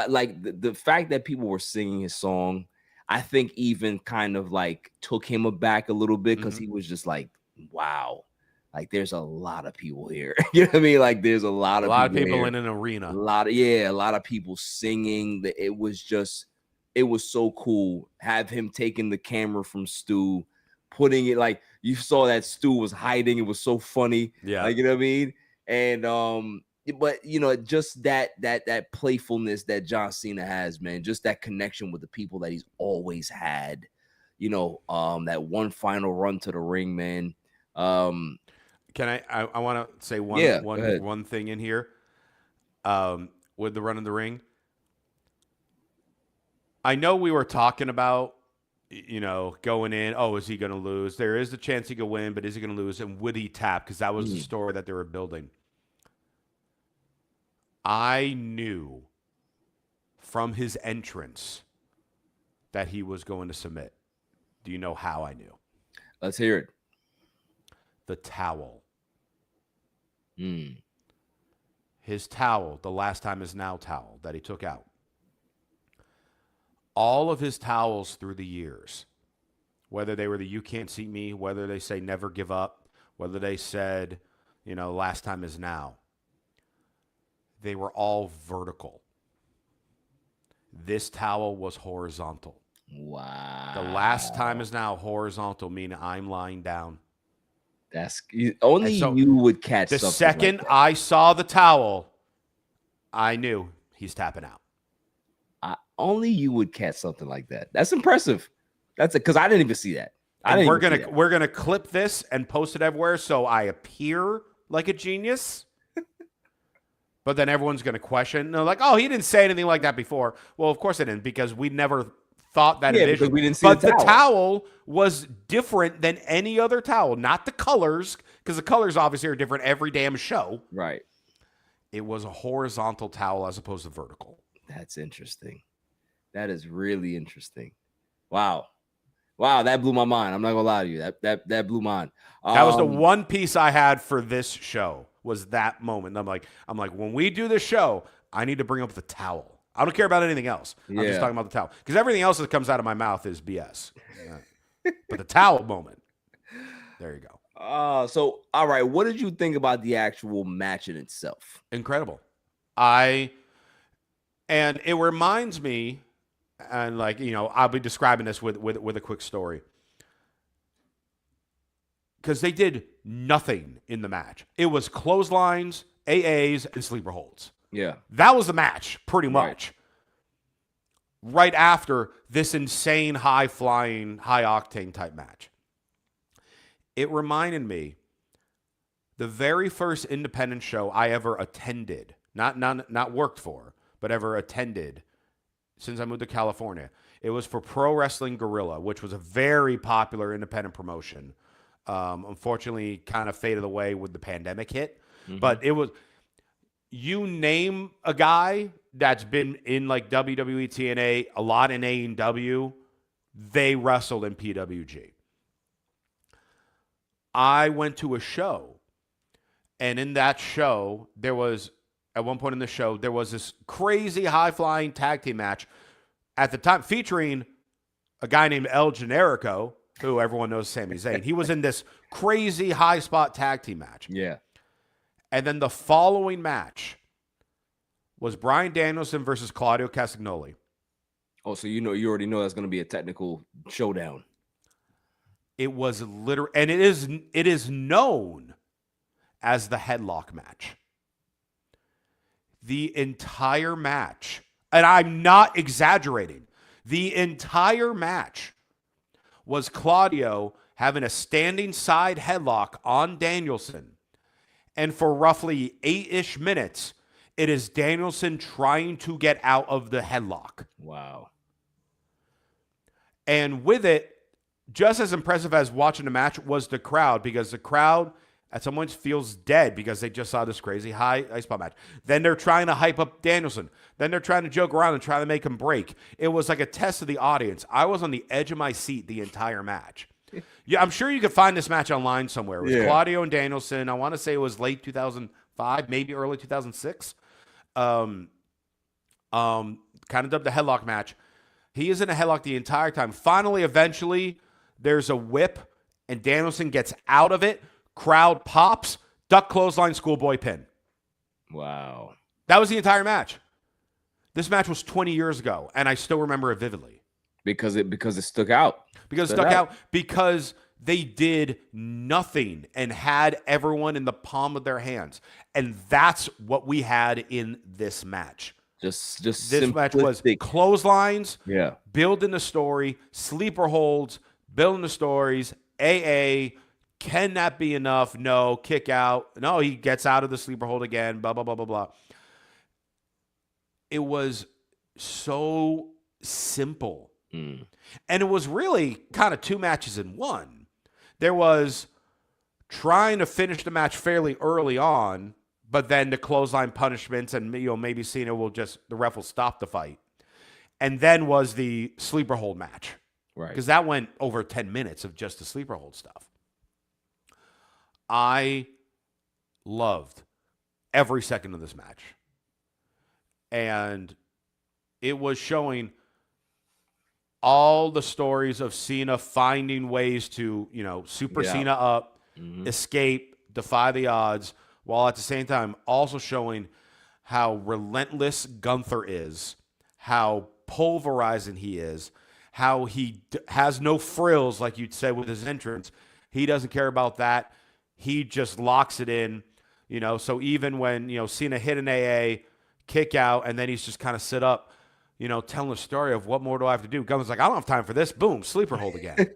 like, the fact that people were singing his song, I think, even kind of like took him aback a little bit, because Mm-hmm. he was just like, wow, like, there's a lot of people here. You know what I mean? Like, there's a lot A of lot of people people here, in an a arena. lot of yeah, a lot of people singing. It was so cool. Have him taking the camera from Stu, putting it, like, you saw that Stu was hiding. It was so funny. Yeah. Like, you know what I mean? And but just that playfulness that John Cena has, man, just that connection with the people that he's always had. That one final run to the ring, man. Um, Can I want to say one yeah, go one ahead. one thing in here. With the run in the ring. I know we were talking about, going in. Oh, is he going to lose? There is the chance he could win, but is he going to lose? And would he tap? Because that was the Mhm. story that they were building. I knew from his entrance that he was going to submit. Do you know how I knew? Let's hear it. The towel. Mm. His towel, the last time his now towel that he took out. all of his towels through the years, whether they were the "You Can't See Me," whether they say "Never Give Up," whether they said, "Last Time Is Now," they were all vertical. This towel was horizontal. Wow. The "Last Time Is Now" horizontal, meaning I'm lying down. That's only And so you would catch the something second like that. I saw the towel, I knew he's tapping out. Only you would catch something like that. That's impressive. That's it, because I didn't even see that. And we're gonna clip this and post it everywhere so I appear like a genius. But then everyone's gonna question. They're like, "Oh, he didn't say anything like that before." Well, of course I didn't, because we never thought that because envisioned. we didn't see But the towel was different than any other towel. Not the colors, because the colors obviously are different every damn show. Right. It was a horizontal towel as opposed to vertical. That's interesting. That is really interesting. Wow. That blew my mind. I'm not gonna lie to you. That blew mine. That was the one piece I had for this show, was that moment. I'm like, when we do this show, I need to bring up the towel. I don't care about anything else. I'm just talking about the towel, because everything else that comes out of my mouth is BS. But the towel moment, there you go. So all right, what did you think about the actual match in itself? Incredible. And it reminds me, and I'll be describing this with a quick story, because they did nothing in the match. It was clotheslines, AAs, and sleeper holds. Yeah. That was the match, pretty much. Right after this insane, high-flying, high-octane type match. It reminded me, the very first independent show I ever attended, not worked for, but ever attended since I moved to California. It was for Pro Wrestling Guerrilla, which was a very popular independent promotion. Unfortunately, kind of faded away with the pandemic hit. Mm-hmm. But it was, you name a guy that's been in like WWE, TNA, a lot in AEW, they wrestled in PWG. I went to a show, and in that show, there was, at one point in the show, there was this crazy high-flying tag team match at the time featuring a guy named El Generico, who everyone knows, Sami Zayn. He was in this crazy high-spot tag team match. Yeah. And then the following match was Bryan Danielson versus Claudio Castagnoli. Oh, so you already know that's going to be a technical showdown. It was literally, and it is known as the headlock match. The entire match, and I'm not exaggerating, the entire match was Claudio having a standing side headlock on Danielson. And for roughly 8-ish minutes, it is Danielson trying to get out of the headlock. Wow. And with it, just as impressive as watching the match was the crowd, because the crowd at some points feels dead because they just saw this crazy high spot match. Then they're trying to hype up Danielson. Then they're trying to joke around and try to make him break. It was like a test of the audience. I was on the edge of my seat the entire match. Yeah, I'm sure you could find this match online somewhere. It was Claudio and Danielson. I want to say it was late 2005, maybe early 2006. Kind of dubbed the headlock match. He is in a headlock the entire time. Finally, eventually, there's a whip, and Danielson gets out of it. Crowd pops, duck clothesline, schoolboy pin. Wow. That was the entire match. This match was 20 years ago, and I still remember it vividly. Because it stuck out. Because it stuck out. Because they did nothing and had everyone in the palm of their hands. And that's what we had in this match. Just this match was clotheslines, building the story, sleeper holds, building the stories, AA. Can that be enough? No. Kick out. No, he gets out of the sleeper hold again. Blah, blah, blah, blah, blah. It was so simple. And it was really kind of two matches in one. There was trying to finish the match fairly early on, but then the clothesline punishments and maybe Cena the ref will stop the fight. And then was the sleeper hold match. Right. Because that went over 10 minutes of just the sleeper hold stuff. I loved every second of this match. And it was showing all the stories of Cena finding ways to, super Yeah. Cena up, Hmm. escape, defy the odds, while at the same time also showing how relentless Gunther is, how pulverizing he is, how he has no frills, like you'd say with his entrance. He doesn't care about that. He just locks it in, So even when, Cena hit an AA, kick out, and then he's just kind of sit up, telling the story of what more do I have to do? Gunther's like, I don't have time for this. Boom, sleeper hold again.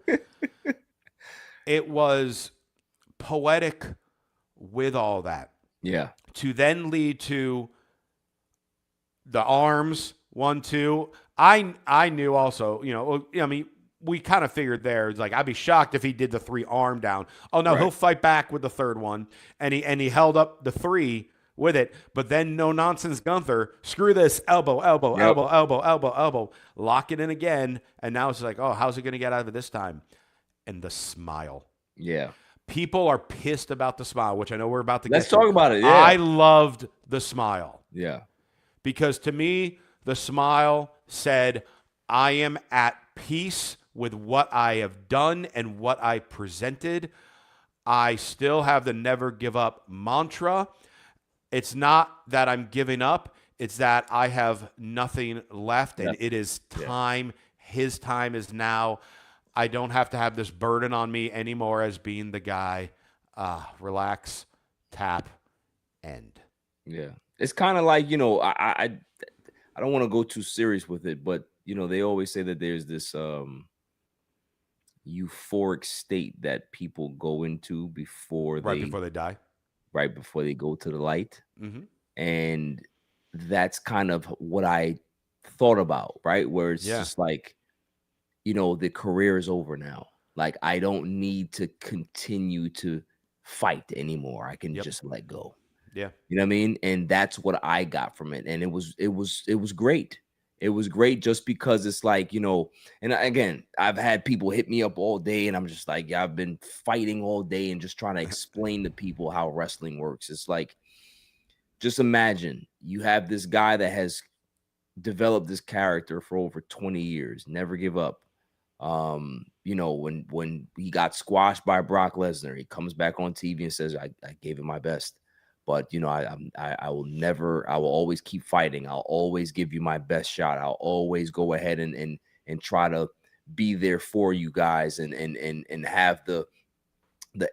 It was poetic with all that Yeah. to then lead to the arms 1, 2. I knew also, I mean, we kind of figured there. It's like I'd be shocked if he did the 3 arm down. Oh no, Right. he'll fight back with the third one, and he held up the 3 with it. But then no nonsense Gunther, screw this, elbow, elbow, Yep. elbow, elbow, elbow, elbow, lock it in again, and now it's like, oh, how's he going to get out of it this time? And the smile. Yeah. People are pissed about the smile, which I know we're about to Let's get to. talk about it. Yeah. I loved the smile. Yeah. Because to me, the smile said, I am at peace with what I have done and what I presented. I still have the never give up mantra. It's not that I'm giving up, it's that I have nothing left and it is Yeah. time. His time is now. I don't have to have this burden on me anymore as being the guy. Relax, tap, end. Yeah. It's kind of like, I don't want to go too serious with it, but they always say that there's this euphoric state that people go into before Right they before they die. right before they go to the light. Mm-hmm. And that's kind of what I thought about, right? Where it's Yeah. just like, the career is over now. Like I don't need to continue to fight anymore. I can Yep. just let go. Yeah. You know what I mean? And that's what I got from it. And it was great. It was great just because it's like, and again, I've had people hit me up all day and I'm just like, yeah, I've been fighting all day and just trying to explain to people how wrestling works. It's like, just imagine you have this guy that has developed this character for over 20 years, never give up. When he got squashed by Brock Lesnar, he comes back on TV and says, I gave it my best. But I will never, I will always keep fighting. I'll always give you my best shot. I'll always go ahead and try to be there for you guys and have the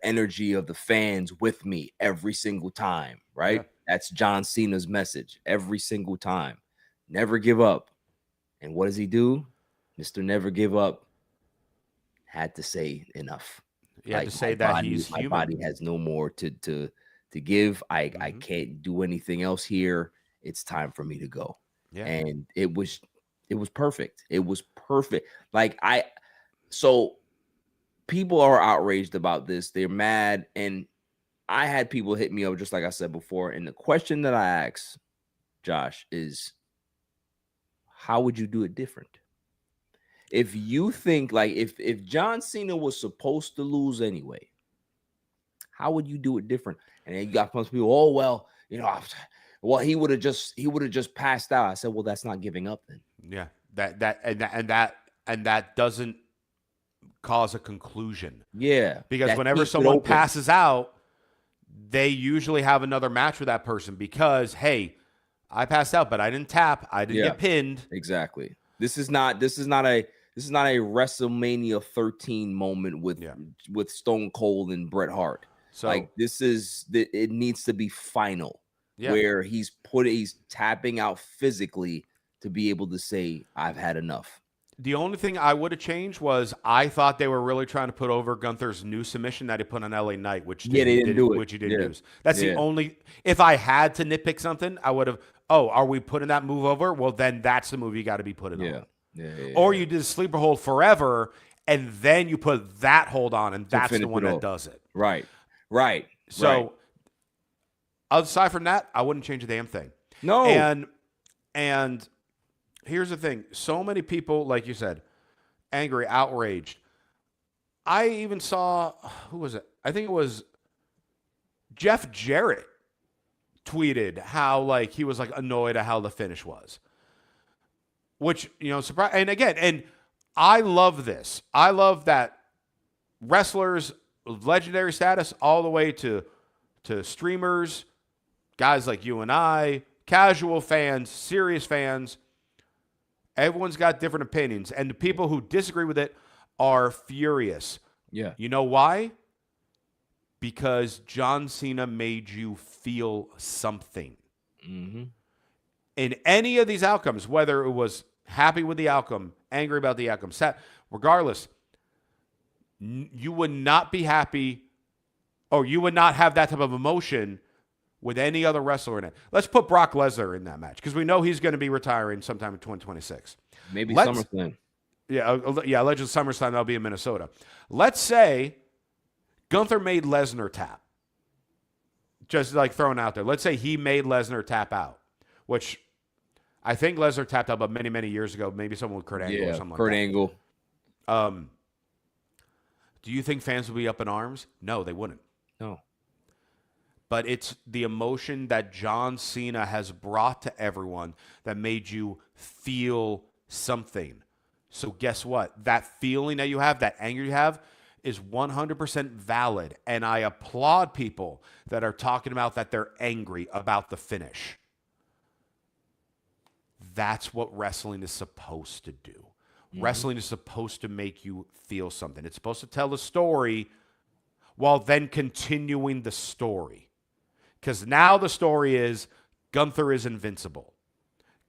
energy of the fans with me every single time, right? Yeah. That's John Cena's message every single time. Never give up. And what does he do? Mr. Never Give Up had to say enough. You have Like to say that he's my human. body has no more to give. I Mm-hmm. can't do anything else here. It's time for me to go. Yeah. And it was perfect. It was perfect. So people are outraged about this. They're mad. And I had people hit me up, just like I said before. And the question that I asked Josh is, how would you do it different? If you think like if John Cena was supposed to lose anyway, how would you do it different? And then you got some people, oh well, he would have just passed out. I said, well, that's not giving up then. Yeah. That doesn't cause a conclusion. Yeah. Because That whenever keeps it someone open. passes out, they usually have another match with that person because, hey, I passed out, but I didn't tap. I didn't get pinned. Exactly. This is not a WrestleMania 13 moment with Stone Cold and Bret Hart. So Like it needs to be final, where he's tapping out physically to be able to say, I've had enough. the only thing I would have changed was I thought they were really trying to put over Gunther's new submission that he put on LA Knight, which they didn't do it. Which he didn't use. That's the only. If I had to nitpick something, I would have. Oh, are we putting that move over? Well, then that's the move you got to be putting on. Or you did sleeper hold forever, and then you put that hold on, and that's the one that does it. Right. So, aside from that, I wouldn't change a damn thing. No. And here's the thing. So many people, like you said, angry, outraged. I even saw, who was it? I think it was Jeff Jarrett tweeted how he was annoyed at how the finish was. Which, surprise. And again, and I love this. I love that wrestlers, legendary status, all the way to streamers, guys like you and I, casual fans, serious fans. Everyone's got different opinions, and the people who disagree with it are furious. Yeah. You know why? Because John Cena made you feel something. Mm-hmm. In any of these outcomes, whether it was happy with the outcome, angry about the outcome, sad, regardless, you would not be happy, or you would not have that type of emotion with any other wrestler in it. Let's put Brock Lesnar in that match because we know he's going to be retiring sometime in 2026. Maybe SummerSlam. Yeah, alleged SummerSlam, that'll be in Minnesota. Let's say Gunther made Lesnar tap. Just like throwing out there. Let's say he made Lesnar tap out, which I think Lesnar tapped out, but many, many years ago. Maybe someone with Kurt Angle or something Kurt like that. Angle. Do you think fans would be up in arms? No, they wouldn't. No. But it's the emotion that John Cena has brought to everyone that made you feel something. So guess what? That feeling that you have, that anger you have, is 100% valid. And I applaud people that are talking about that they're angry about the finish. That's what wrestling is supposed to do. Mm-hmm. Wrestling is supposed to make you feel something. It's supposed to tell a story while then continuing the story. Because now the story is Gunther is invincible.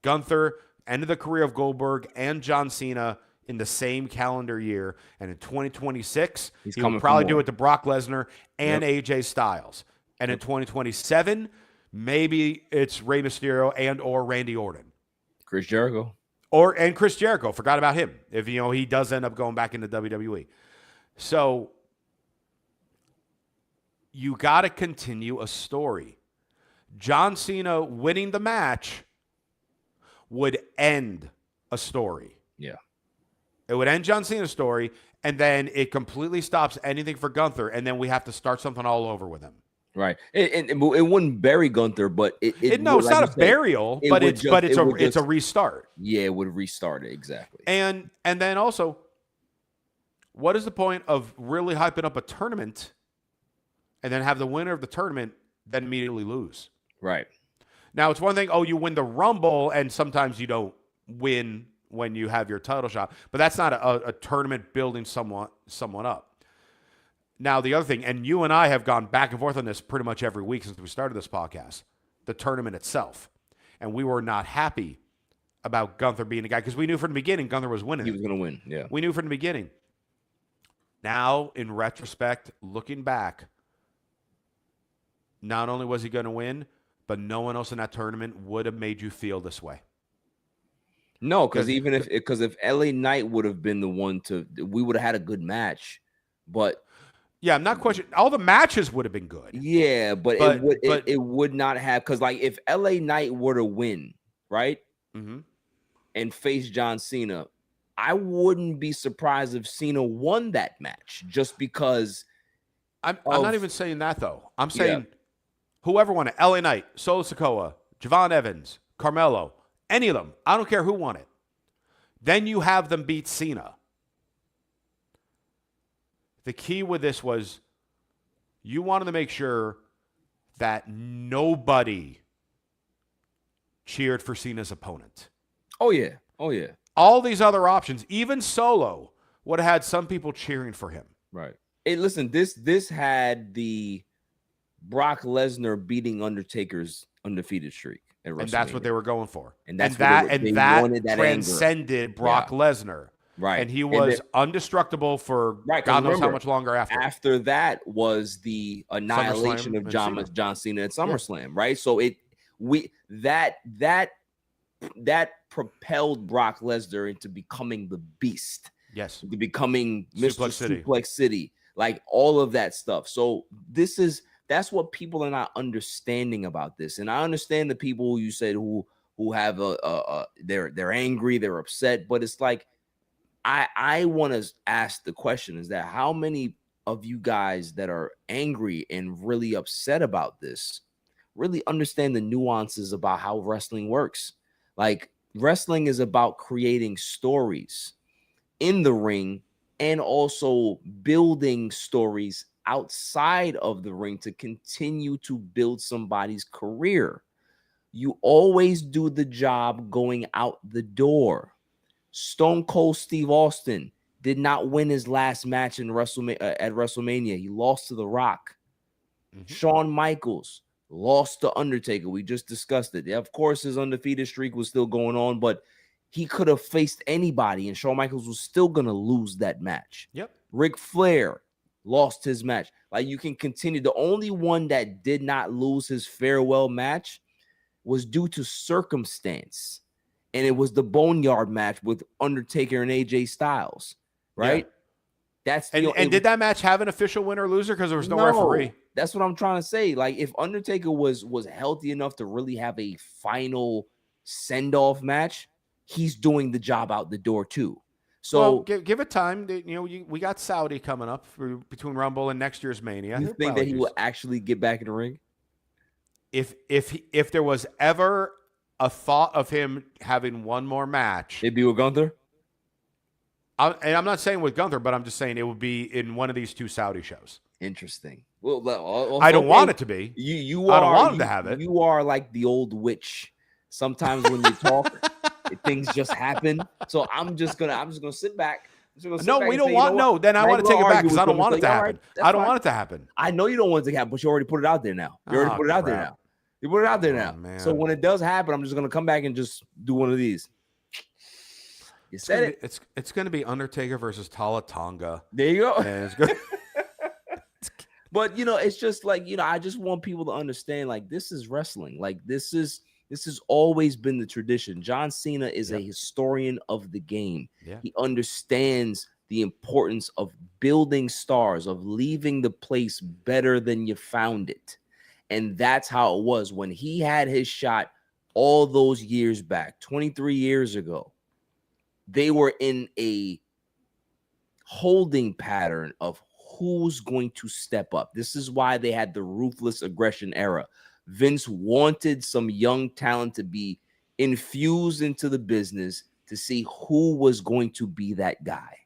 Gunther ended the career of Goldberg and John Cena in the same calendar year. And in 2026, he will probably do it to Brock Lesnar and AJ Styles. And in 2027, maybe it's Rey Mysterio and or Randy Orton. Chris Jericho. And Chris Jericho. Forgot about him. If he does end up going back into WWE. So you got to continue a story. John Cena winning the match would end a story. Yeah. It would end John Cena's story, and then it completely stops anything for Gunther, and then we have to start something all over with him. Right. And it wouldn't bury Gunther, but it's not a burial, but it's a restart. Yeah, it would restart it, exactly. And then also, what is the point of really hyping up a tournament and then have the winner of the tournament then immediately lose? Right. Now, it's one thing, you win the Rumble, and sometimes you don't win when you have your title shot. But that's not a tournament building someone up. Now, the other thing, and you and I have gone back and forth on this pretty much every week since we started this podcast, the tournament itself. And we were not happy about Gunther being the guy, because we knew from the beginning Gunther was winning. He was going to win, yeah. We knew from the beginning. Now, in retrospect, looking back, not only was he going to win, but no one else in that tournament would have made you feel this way. No, because if LA Knight would have been the one we would have had a good match, but yeah, I'm not questioning. All the matches would have been good. Yeah, but it would not have, because like if LA Knight were to win, right, and face John Cena, I wouldn't be surprised if Cena won that match, just because. I'm not even saying that though. I'm saying whoever won it, LA Knight, Solo Sikoa, Javon Evans, Carmelo, any of them. I don't care who won it. Then you have them beat Cena. The key with this was you wanted to make sure that nobody cheered for Cena's opponent. Oh, yeah. Oh, yeah. All these other options, even Solo, would have had some people cheering for him. Right. Hey, listen, this had the Brock Lesnar beating Undertaker's undefeated streak. And that's what they were going for. And that transcended Brock Lesnar. Right. And he was indestructible for God knows how much longer after. After that was the annihilation of John Cena at SummerSlam, right? So that propelled Brock Lesnar into becoming the beast. Yes. Into becoming Mr. Suplex City. Like all of that stuff. So that's what people are not understanding about this. And I understand the people you said who have they're angry, they're upset, but it's like I want to ask the question is that how many of you guys that are angry and really upset about this really understand the nuances about how wrestling works? Like wrestling is about creating stories. in the ring and also building stories outside of the ring to continue to build somebody's career. You always do the job going out the door. Stone Cold Steve Austin did not win his last match in at WrestleMania. He lost to The Rock. Shawn Michaels lost to Undertaker. We just discussed it. Of course, his undefeated streak was still going on, but he could have faced anybody, and Shawn Michaels was still going to lose that match. Yep. Ric Flair lost his match. Like, you can continue. The only one that did not lose his farewell match was due to circumstance, and it was the Boneyard match with Undertaker and AJ Styles, right? Yeah. That's and did that match have an official winner or loser because there was no referee? That's what I'm trying to say. Like, if Undertaker was healthy enough to really have a final send-off match, he's doing the job out the door too. So, well, give it time. We got Saudi coming up between Rumble and next year's Mania. You think that he will actually get back in the ring? If there was ever a thought of him having one more match, it'd be with Gunther. And I'm not saying with Gunther, but I'm just saying it would be in one of these 2 Saudi shows. Interesting. Well, I don't want it to be. I don't want him to have it. You are like the old witch. Sometimes when you talk, things just happen. So I'm just gonna sit back. No, we don't want. No, then I want to take it back because I don't want it to happen. I don't want it to happen. I know you don't want it to happen, but you already put it out there now. You already put it out there now. You put it out there now. Man. So when it does happen, I'm just gonna come back and just do one of these. You said it. It's going to be Undertaker versus Tala Tonga. There you go. And it's good. But it's just like, I just want people to understand, like, this is wrestling. Like, this has always been the tradition. John Cena is a historian of the game. Yeah. He understands the importance of building stars, of leaving the place better than you found it. And that's how it was when he had his shot all those years back, 23 years ago. They were in a holding pattern of who's going to step up. This is why they had the ruthless aggression era. Vince wanted some young talent to be infused into the business to see who was going to be that guy.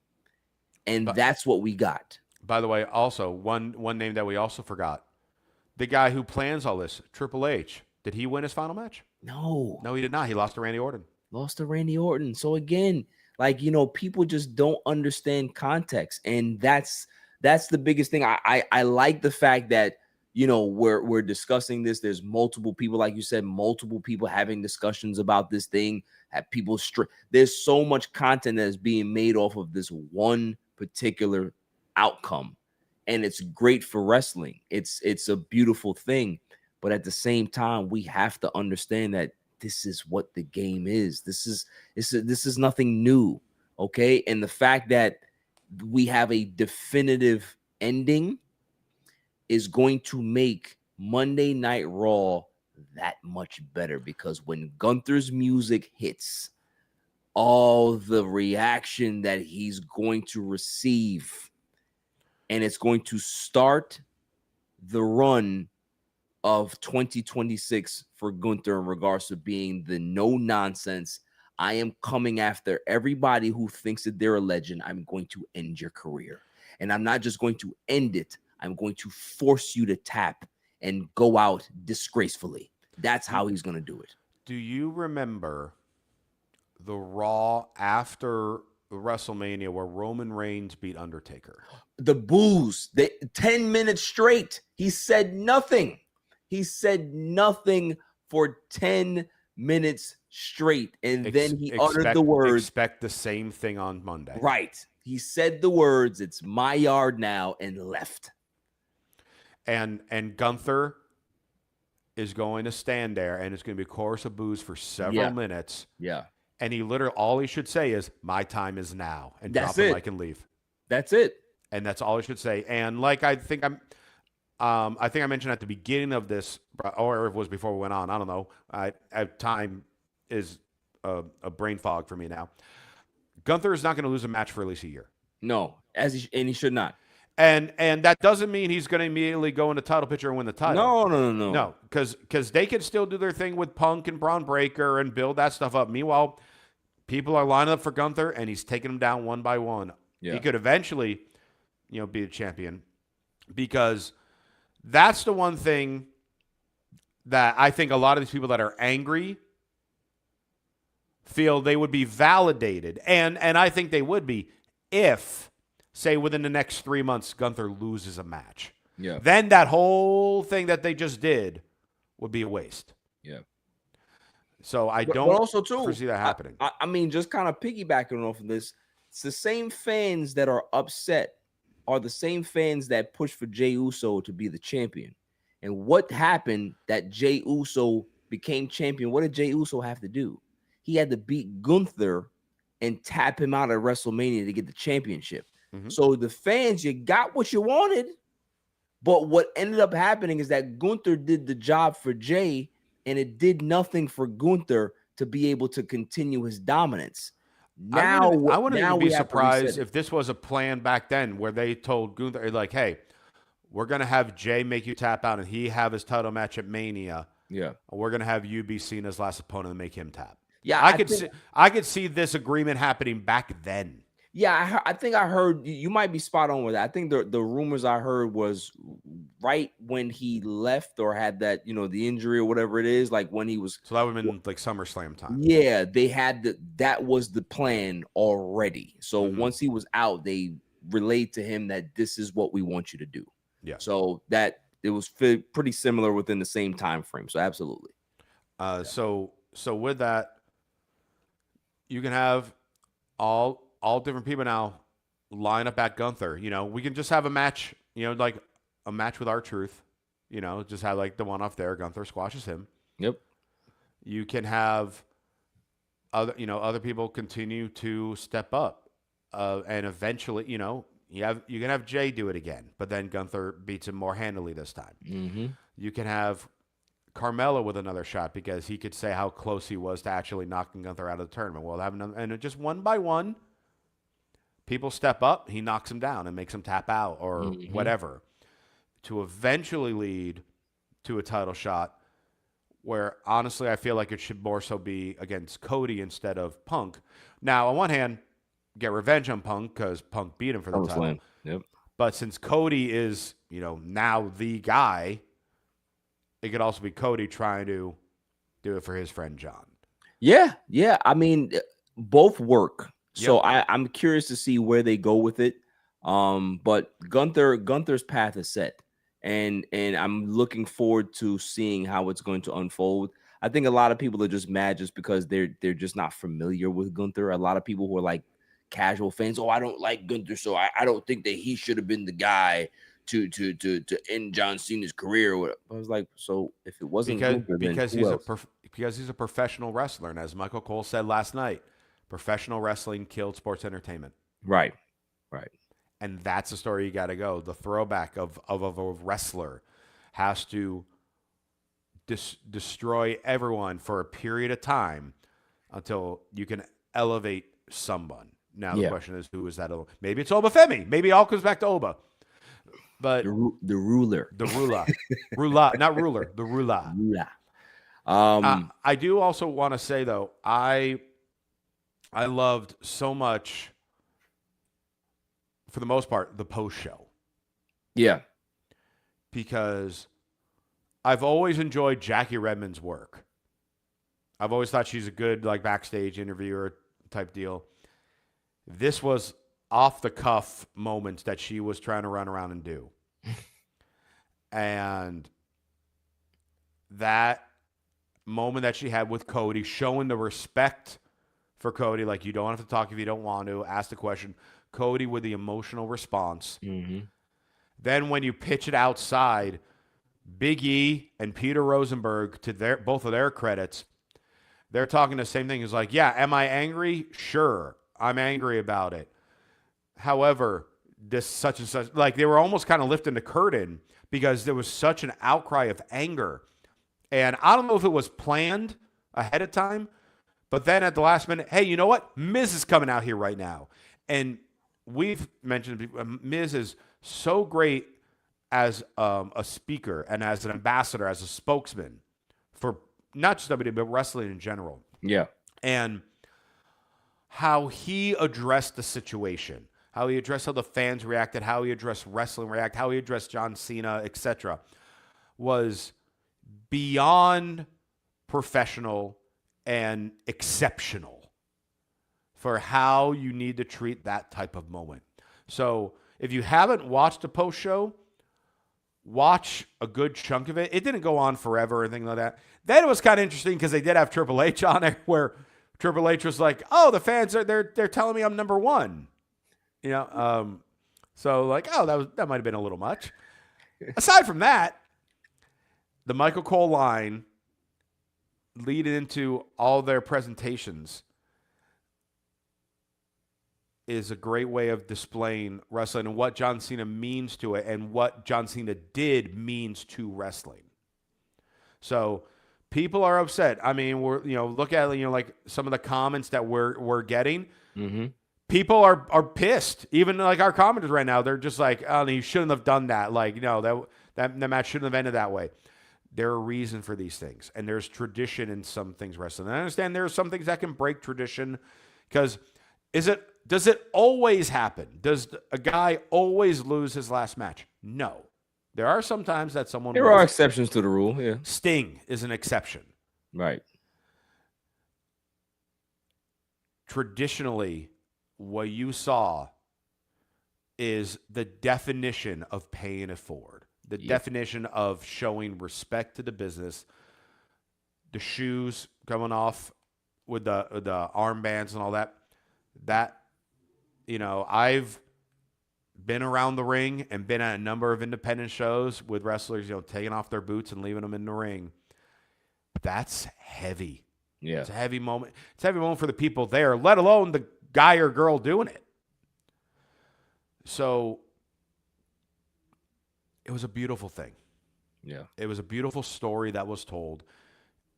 And that's what we got. By the way, also, one name that we also forgot. The guy who plans all this, Triple H. Did he win his final match? No. No, he did not. He lost to Randy Orton. So again, like, people just don't understand context. And that's the biggest thing. I like the fact that, we're discussing this. There's multiple people, like you said, multiple people having discussions about this thing. There's so much content that is being made off of this one particular outcome. And it's great for wrestling. It's a beautiful thing. But at the same time, we have to understand that this is what the game is. This is nothing new. Okay. And the fact that we have a definitive ending is going to make Monday Night Raw that much better, because when Gunther's music hits, all the reaction that he's going to receive, and it's going to start the run of 2026 for Gunther in regards to being the no nonsense. I am coming after everybody who thinks that they're a legend. I'm going to end your career. And I'm not just going to end it. I'm going to force you to tap and go out disgracefully. That's how he's going to do it. Do you remember the Raw after WrestleMania where Roman Reigns beat Undertaker? The boos, 10 minutes straight. He said nothing. He said nothing for 10 minutes straight. And then he uttered the words. Expect the same thing on Monday. Right. He said the words, "It's my yard now," and left. And Gunther is going to stand there, and it's going to be a chorus of boos for several minutes. Yeah. And he literally, all he should say is, "My time is now," and drop the mic and leave. That's it. And that's all he should say. And like I think I mentioned at the beginning of this, or it was before we went on. I don't know. Time is a brain fog for me now. Gunther is not going to lose a match for at least a year. No, and he should not. And that doesn't mean he's going to immediately go in the title picture and win the title. No. Because they can still do their thing with Punk and Braun Breaker and build that stuff up. Meanwhile, People are lining up for Gunther, and he's taking them down one by one. He Yeah. could eventually, be a champion, because that's the one thing that I think a lot of these people that are angry feel they would be validated. And I think they would be if, say, within the next 3 months, Gunther loses a match. Yeah. Then that whole thing that they just did would be a waste. Yeah. So I But don't also too, foresee that happening. I mean, just kind of piggybacking off of this, it's the same fans that are upset are the same fans that push for Jey Uso to be the champion. And what happened that Jey Uso became champion? What did Jey Uso have to do? He had to beat Gunther and tap him out at WrestleMania to get the championship. Mhm. So the fans, you got what you wanted. But what ended up happening is that Gunther did the job for Jey, and it did nothing for Gunther to be able to continue his dominance. I wouldn't Now even be we have to reset surprised it. if this was a plan back then where they told Gunther, like, hey, we're going to have Jay make you tap out and he have his title match at Mania. Yeah. We're going to have you be Cena's last opponent and make him tap. Yeah, I could see this agreement happening back then. Yeah, I think I heard you might be spot on with that. I think the rumors I heard was right when he left or had that, the injury or whatever it is, like when he was. So that would have been like SummerSlam time. Yeah, they had that was the plan already. So once he was out, they relayed to him that this is what we want you to do. Yeah. So that it was pretty similar within the same time frame. So absolutely. So with that, you can have all different people now line up at Gunther. We can just have a match, like a match with R-Truth. Just have like the one off there. Gunther squashes him. Yep. You can have other people continue to step up, and eventually, you can have Jay do it again, but then Gunther beats him more handily this time. Mm-hmm. You can have Carmelo with another shot because he could say how close he was to actually knocking Gunther out of the tournament. We'll have another, and just one by one, people step up, he knocks him down and makes him tap out or whatever, to eventually lead to a title shot where, honestly, I feel like it should more so be against Cody instead of Punk. Now, on one hand, get revenge on Punk because Punk beat him for the title. Yep. But since Cody is, now the guy, it could also be Cody trying to do it for his friend John. Yeah. I mean, both work. So I'm curious to see where they go with it. But Gunther's path is set, and I'm looking forward to seeing how it's going to unfold. I think a lot of people are just mad just because they're just not familiar with Gunther. A lot of people who are like casual fans, I don't like Gunther, so I don't think that he should have been the guy to end John Cena's career. I was like, so if it wasn't Gunther, because then because he's a professional wrestler, and as Michael Cole said last night, professional wrestling killed sports entertainment. Right. And that's the story you got to go. The throwback of a wrestler has to destroy everyone for a period of time until you can elevate someone. Now the question is, who is that? Maybe it's Oba Femi. Maybe it all comes back to Oba. But the ruler, not ruler, the ruler. I do also want to say though, I loved so much, for the most part, the post show. Yeah, because I've always enjoyed Jackie Redmond's work. I've always thought she's a good backstage interviewer type deal. This was off the cuff moments that she was trying to run around and do. And that moment that she had with Cody, showing the respect for Cody, like, you don't have to talk if you don't want to, ask the question. Cody with the emotional response. Then when you pitch it outside, Big E and Peter Rosenberg, to both of their credits, they're talking the same thing. It's like, yeah, am I angry? Sure, I'm angry about it. However, this such and such, they were almost kind of lifting the curtain because there was such an outcry of anger. And I don't know if it was planned ahead of time, but then at the last minute, hey, you know what? Miz is coming out here right now. And we've mentioned Miz is so great as a speaker and as an ambassador, as a spokesman for not just WWE, but wrestling in general. Yeah. And how he addressed the situation, how he addressed how the fans reacted, how he addressed wrestling react, how he addressed John Cena, etc., was beyond professional and exceptional for how you need to treat that type of moment. So if you haven't watched a post show, watch a good chunk of it. It didn't go on forever or anything like that. Then it was kind of interesting because they did have Triple H on it, where Triple H was like, "Oh, the fans are they're telling me I'm number one," you know. So like, oh, that might have been a little much. Aside from that, the Michael Cole line leading into all their presentations is a great way of displaying wrestling and what John Cena means to it and what John Cena did means to wrestling. So people are upset. I mean, look at like some of the comments that we're getting. Mm-hmm. People are pissed. Even like our commenters right now, they're just like, "Oh, you shouldn't have done that." Like, that match shouldn't have ended that way. There are reason for these things, and there's tradition in some things wrestling. And I understand there are some things that can break tradition, because does it always happen? Does a guy always lose his last match? No. There are some times that someone There are exceptions to the rule. Yeah. Sting is an exception. Right. Traditionally, what you saw is the definition of paying it forward. The definition of showing respect to the business. The shoes coming off with the armbands and all that. That, I've been around the ring and been at a number of independent shows with wrestlers, taking off their boots and leaving them in the ring. That's heavy. Yeah. It's a heavy moment. It's a heavy moment for the people there, let alone the guy or girl doing it. So it was a beautiful thing. Yeah. It was a beautiful story that was told.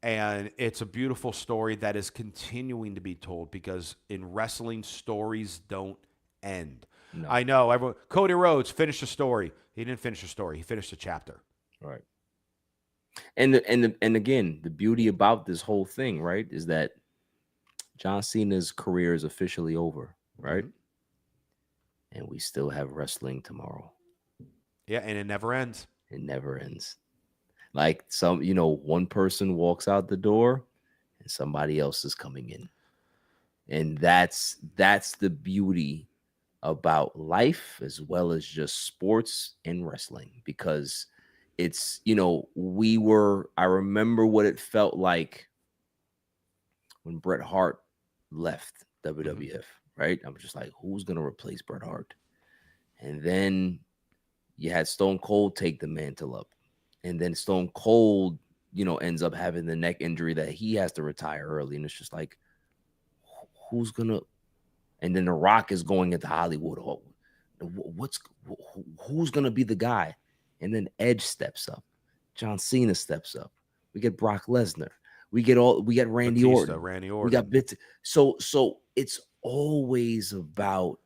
And it's a beautiful story that is continuing to be told, because in wrestling, stories don't end. No. I know everyone. Cody Rhodes finished a story. He didn't finish a story. He finished a chapter. Right. And again, the beauty about this whole thing, right, is that John Cena's career is officially over, right? Mm-hmm. And we still have wrestling tomorrow. Yeah, and it never ends. It never ends. Like one person walks out the door and somebody else is coming in. And that's the beauty about life, as well as just sports and wrestling, because it's, I remember what it felt like when Bret Hart left WWF, right? I was just like, who's going to replace Bret Hart? And then you had Stone Cold take the mantle up. And then Stone Cold, ends up having the neck injury that he has to retire early. And it's just like, who's going to, and then The Rock is going into Hollywood. Who's going to be the guy? And then Edge steps up. John Cena steps up. We get Brock Lesnar. We get Randy Orton. We got So it's always about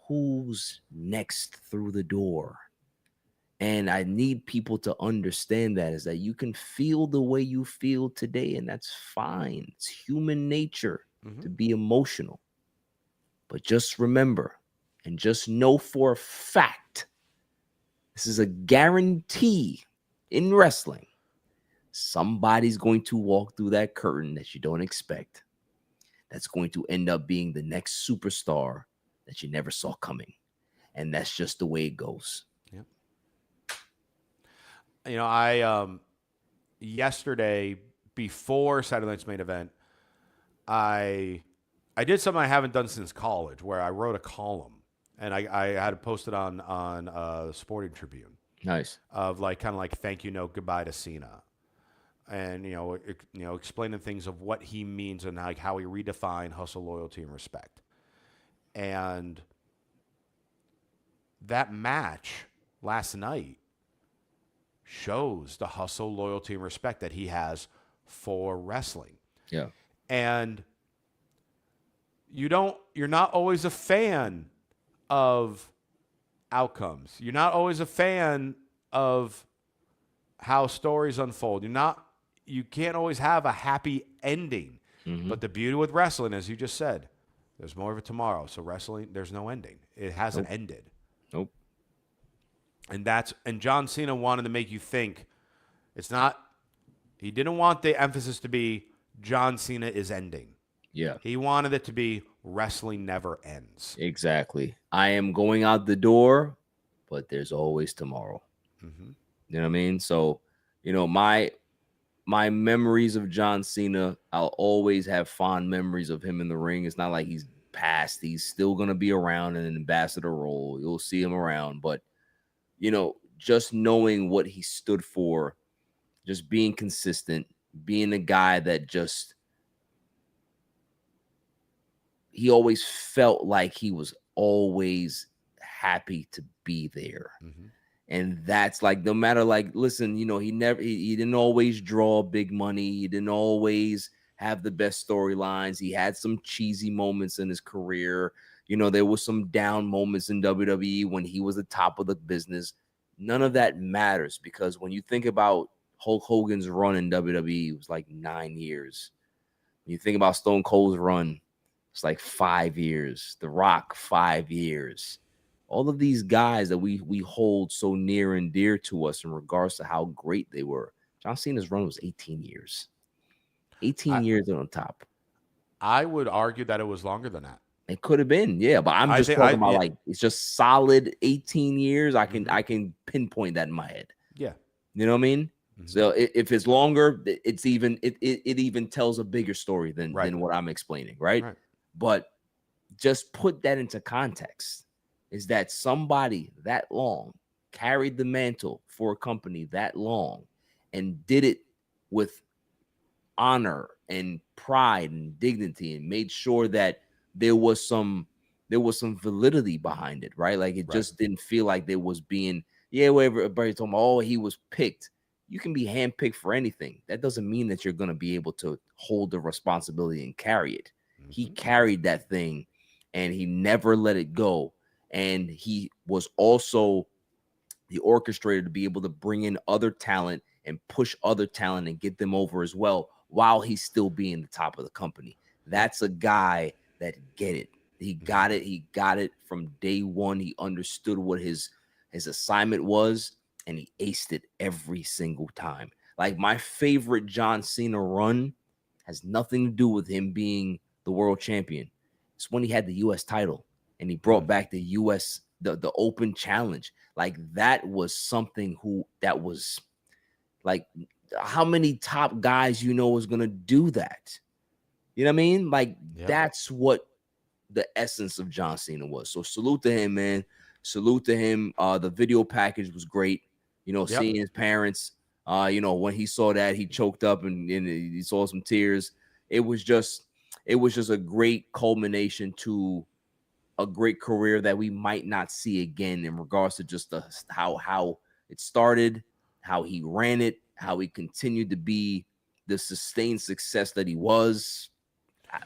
who's next through the door. And I need people to understand that, is that you can feel the way you feel today, and that's fine. It's human nature to be emotional. But just remember, and just know for a fact, this is a guarantee in wrestling. Somebody's going to walk through that curtain that you don't expect. That's going to end up being the next superstar that you never saw coming. And that's just the way it goes. I yesterday, before Saturday Night's Main Event, I did something I haven't done since college, where I wrote a column, and I had it posted on the Sporting Tribune. Nice. Of kind of thank you, goodbye to Cena, and explaining things of what he means and how he redefined hustle, loyalty, and respect. And that match last night shows the hustle, loyalty, and respect that he has for wrestling. Yeah. And you're not always a fan of outcomes. You're not always a fan of how stories unfold. You can't always have a happy ending. Mm-hmm. But the beauty with wrestling, as you just said, There's more of it tomorrow. So wrestling, there's no ending. It hasn't Nope. ended. Nope. And John Cena wanted to make you think it's not. He didn't want the emphasis to be John Cena is ending. Yeah. He wanted it to be wrestling never ends. Exactly. I am going out the door, but there's always tomorrow. Mm-hmm. You know what I mean? So, my memories of John Cena, I'll always have fond memories of him in the ring. It's not like he's passed. He's still going to be around in an ambassador role. You'll see him around, but just knowing what he stood for, just being consistent, being a guy that he always felt like he was always happy to be there. Mm-hmm. And that's like, no matter, like, listen, he didn't always draw big money. He didn't always have the best storylines. He had some cheesy moments in his career. There was some down moments in WWE when he was the top of the business. None of that matters, because when you think about Hulk Hogan's run in WWE, it was like 9 years. When you think about Stone Cold's run, it's like 5 years. The Rock, 5 years. All of these guys that we hold so near and dear to us in regards to how great they were. John Cena's run was 18 years. 18 I years on top. I would argue that it was longer than that. It could have been, yeah, but I'm I just think talking about, yeah. like, it's just solid 18 years. I Mm-hmm. can pinpoint that in my head. Yeah. You know what I mean? Mm-hmm. So if it's longer, it even tells a bigger story Right. than what I'm explaining, right? Right. But just put that into context, is that somebody that long carried the mantle for a company that long and did it with honor and pride and dignity, and made sure that there was some validity behind it, right? Like, it Right. just didn't feel like there was being, whatever everybody told me, oh, he was picked. You can be handpicked for anything. That doesn't mean that you're going to be able to hold the responsibility and carry it. Mm-hmm. He carried that thing, and he never let it go. And he was also the orchestrator to be able to bring in other talent and push other talent and get them over as well, while he's still being the top of the company. That's a guy that get it. He got it. He got it from day one. He understood what his assignment was, and he aced it every single time. Like, my favorite John Cena run has nothing to do with him being the world champion. It's when he had the U.S. title and he brought back the U.S. the open challenge. Like, that was something that was like, how many top guys was gonna do that? You know what I mean? Like, that's what the essence of John Cena was. So salute to him, man. Salute to him. The video package was great. Seeing his parents. When he saw that, he choked up and he saw some tears. It was just a great culmination to a great career that we might not see again, in regards to just how it started, how he ran it, how he continued to be the sustained success that he was.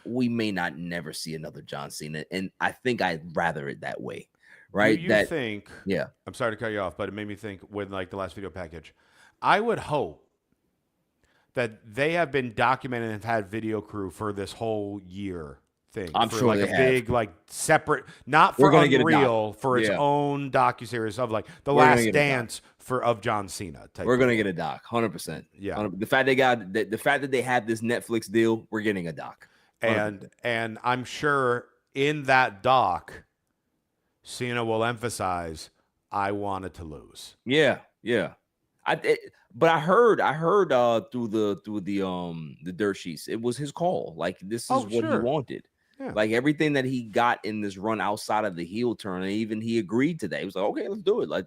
We may not never see another John Cena, and I think I'd rather it that way, right? Do you think? Yeah, I'm sorry to cut you off, but it made me think with like the last video package. I would hope that they have been documented and have had video crew for this whole year thing. I'm for sure like they a have. big, like separate, not We're for gonna get a Unreal, doc. for its Yeah. own docuseries of like the We're gonna Last get a doc. Dance of John Cena. We're gonna get a doc, 100%. Yeah. The fact that they have this Netflix deal, we're getting a doc. 100%. And I'm sure in that doc, Cena will emphasize, "I wanted to lose." Yeah. But I heard through the dirt sheets, it was his call. Like, this is what he Sure. wanted. Yeah. Like, everything that he got in this run outside of the heel turn, and even he agreed to that. He was like, okay, let's do it. Like,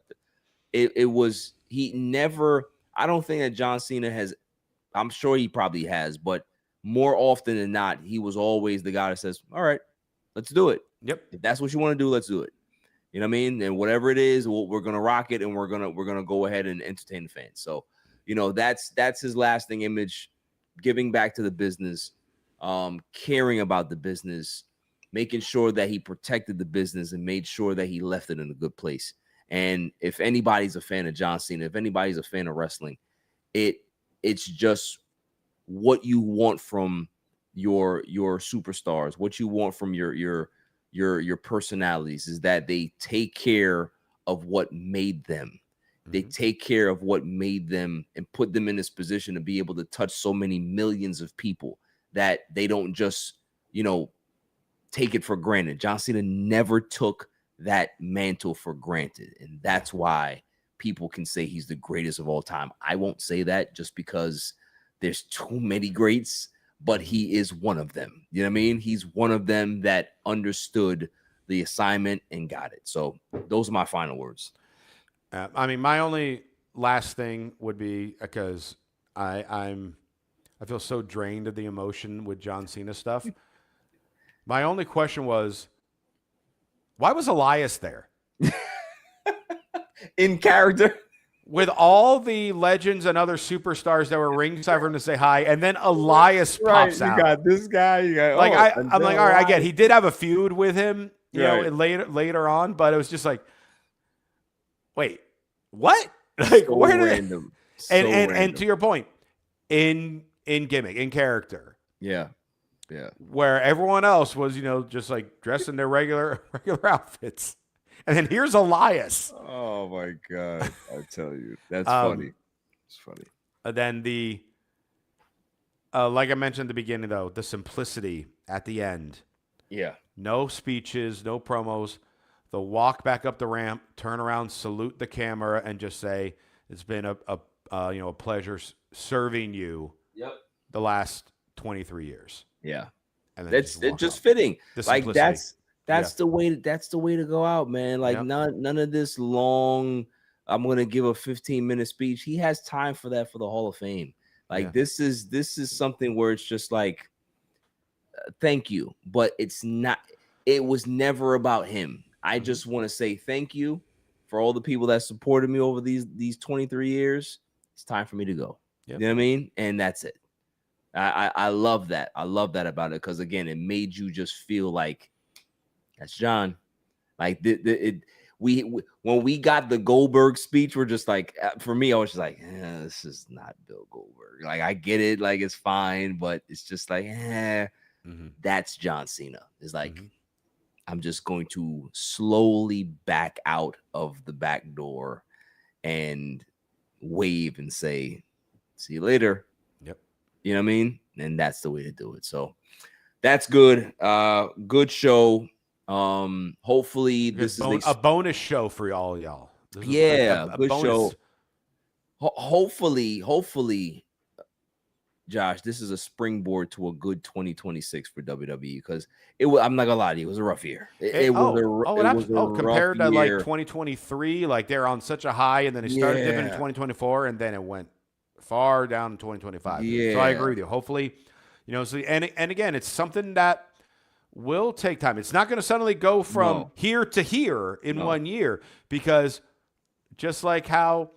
it was, he never, I don't think that John Cena has, I'm sure he probably has, but more often than not, he was always the guy that says, all right, let's do it. Yep. If that's what you want to do, let's do it. You know what I mean? And whatever it is, we're gonna rock it, and we're gonna go ahead and entertain the fans. So, that's his lasting image, giving back to the business, caring about the business, making sure that he protected the business and made sure that he left it in a good place. And if anybody's a fan of John Cena, if anybody's a fan of wrestling, it's just what you want from your superstars, what you want from your personalities is that they take care of what made them. They take care of what made them and put them in this position to be able to touch so many millions of people that they don't just, take it for granted. John Cena never took that mantle for granted. And that's why people can say he's the greatest of all time. I won't say that just because there's too many greats, but he is one of them. You know what I mean? He's one of them that understood the assignment and got it. So those are my final words. I mean, my only last thing would be because I feel so drained of the emotion with John Cena stuff. My only question was, why was Elias there? In character. With all the legends and other superstars that were ringside for him to say hi, and then Elias pops out. You got this guy. You got, like I'm like, all right, I get. He did have a feud with him, you know, later on, but it was just like, wait, what? Like, so where did random. And to your point, in gimmick, in character, yeah. where everyone else was, just like dressed in their regular outfits. And then here's Elias. Oh my God. I tell you. That's funny. It's funny. And then like I mentioned at the beginning, though, the simplicity at the end. Yeah. No speeches, no promos. The walk back up the ramp, turn around, salute the camera, and just say, it's been a pleasure serving you the last 23 years. Yeah. And then that's just fitting. Like that's the way to go out, man. Like none of this long, I'm going to give a 15-minute speech. He has time for that for the Hall of Fame. Like this is something where it's just like, thank you, but it was never about him. I just want to say thank you for all the people that supported me over these 23 years. It's time for me to go. You know what I mean? And that's it. I love that. I love that about it because, again, it made you just feel like that's John. Like when we got the Goldberg speech, we're just like, for me, I was just like, this is not Bill Goldberg. Like, I get it. Like, it's fine, but it's just like, that's John Cena. It's like, I'm just going to slowly back out of the back door and wave and say, see you later. Yep. You know what I mean? And that's the way to do it. So that's good. Good show. Hopefully this is a bonus show for y'all. A good show. Hopefully, Josh, this is a springboard to a good 2026 for WWE because I'm not gonna lie to you, it was a rough year. Compared to like 2023, like they're on such a high, and then it started dipping in 2024, and then it went far down in 2025. Yeah. So I agree with you. Hopefully, and again, it's something that will take time. It's not going to suddenly go from here to here in 1 year, because just like how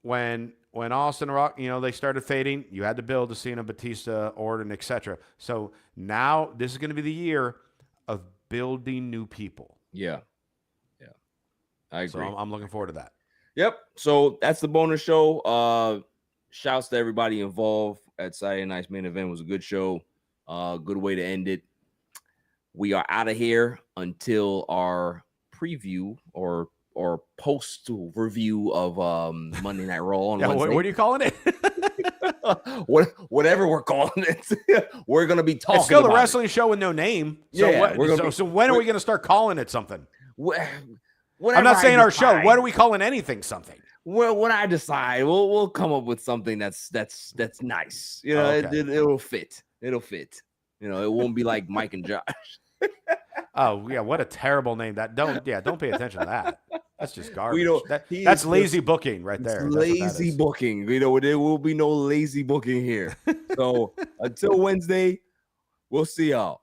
when Austin Rock, they started fading, you had to build to Cena, Batista, Orton, etc. So now this is going to be the year of building new people. Yeah. I agree. So I'm looking forward to that. Yep. So that's the bonus show. Shouts to everybody involved at Saturday Night's Main Event. It was a good show. Good way to end it. We are out of here until our preview or post review of Monday Night Raw on Wednesday. What are you calling it? Whatever we're calling it. We're gonna be talking. It's still about a wrestling show with no name. So so when are we gonna start calling it something? I'm not saying our show. What are we calling anything something? Well, when I decide, we'll come up with something that's nice. It'll fit. It'll fit. It won't be like Mike and Josh. Oh yeah, what a terrible name! Don't pay attention to that. That's just garbage. That's lazy booking right there. Lazy booking. There will be no lazy booking here. So until Wednesday, we'll see y'all.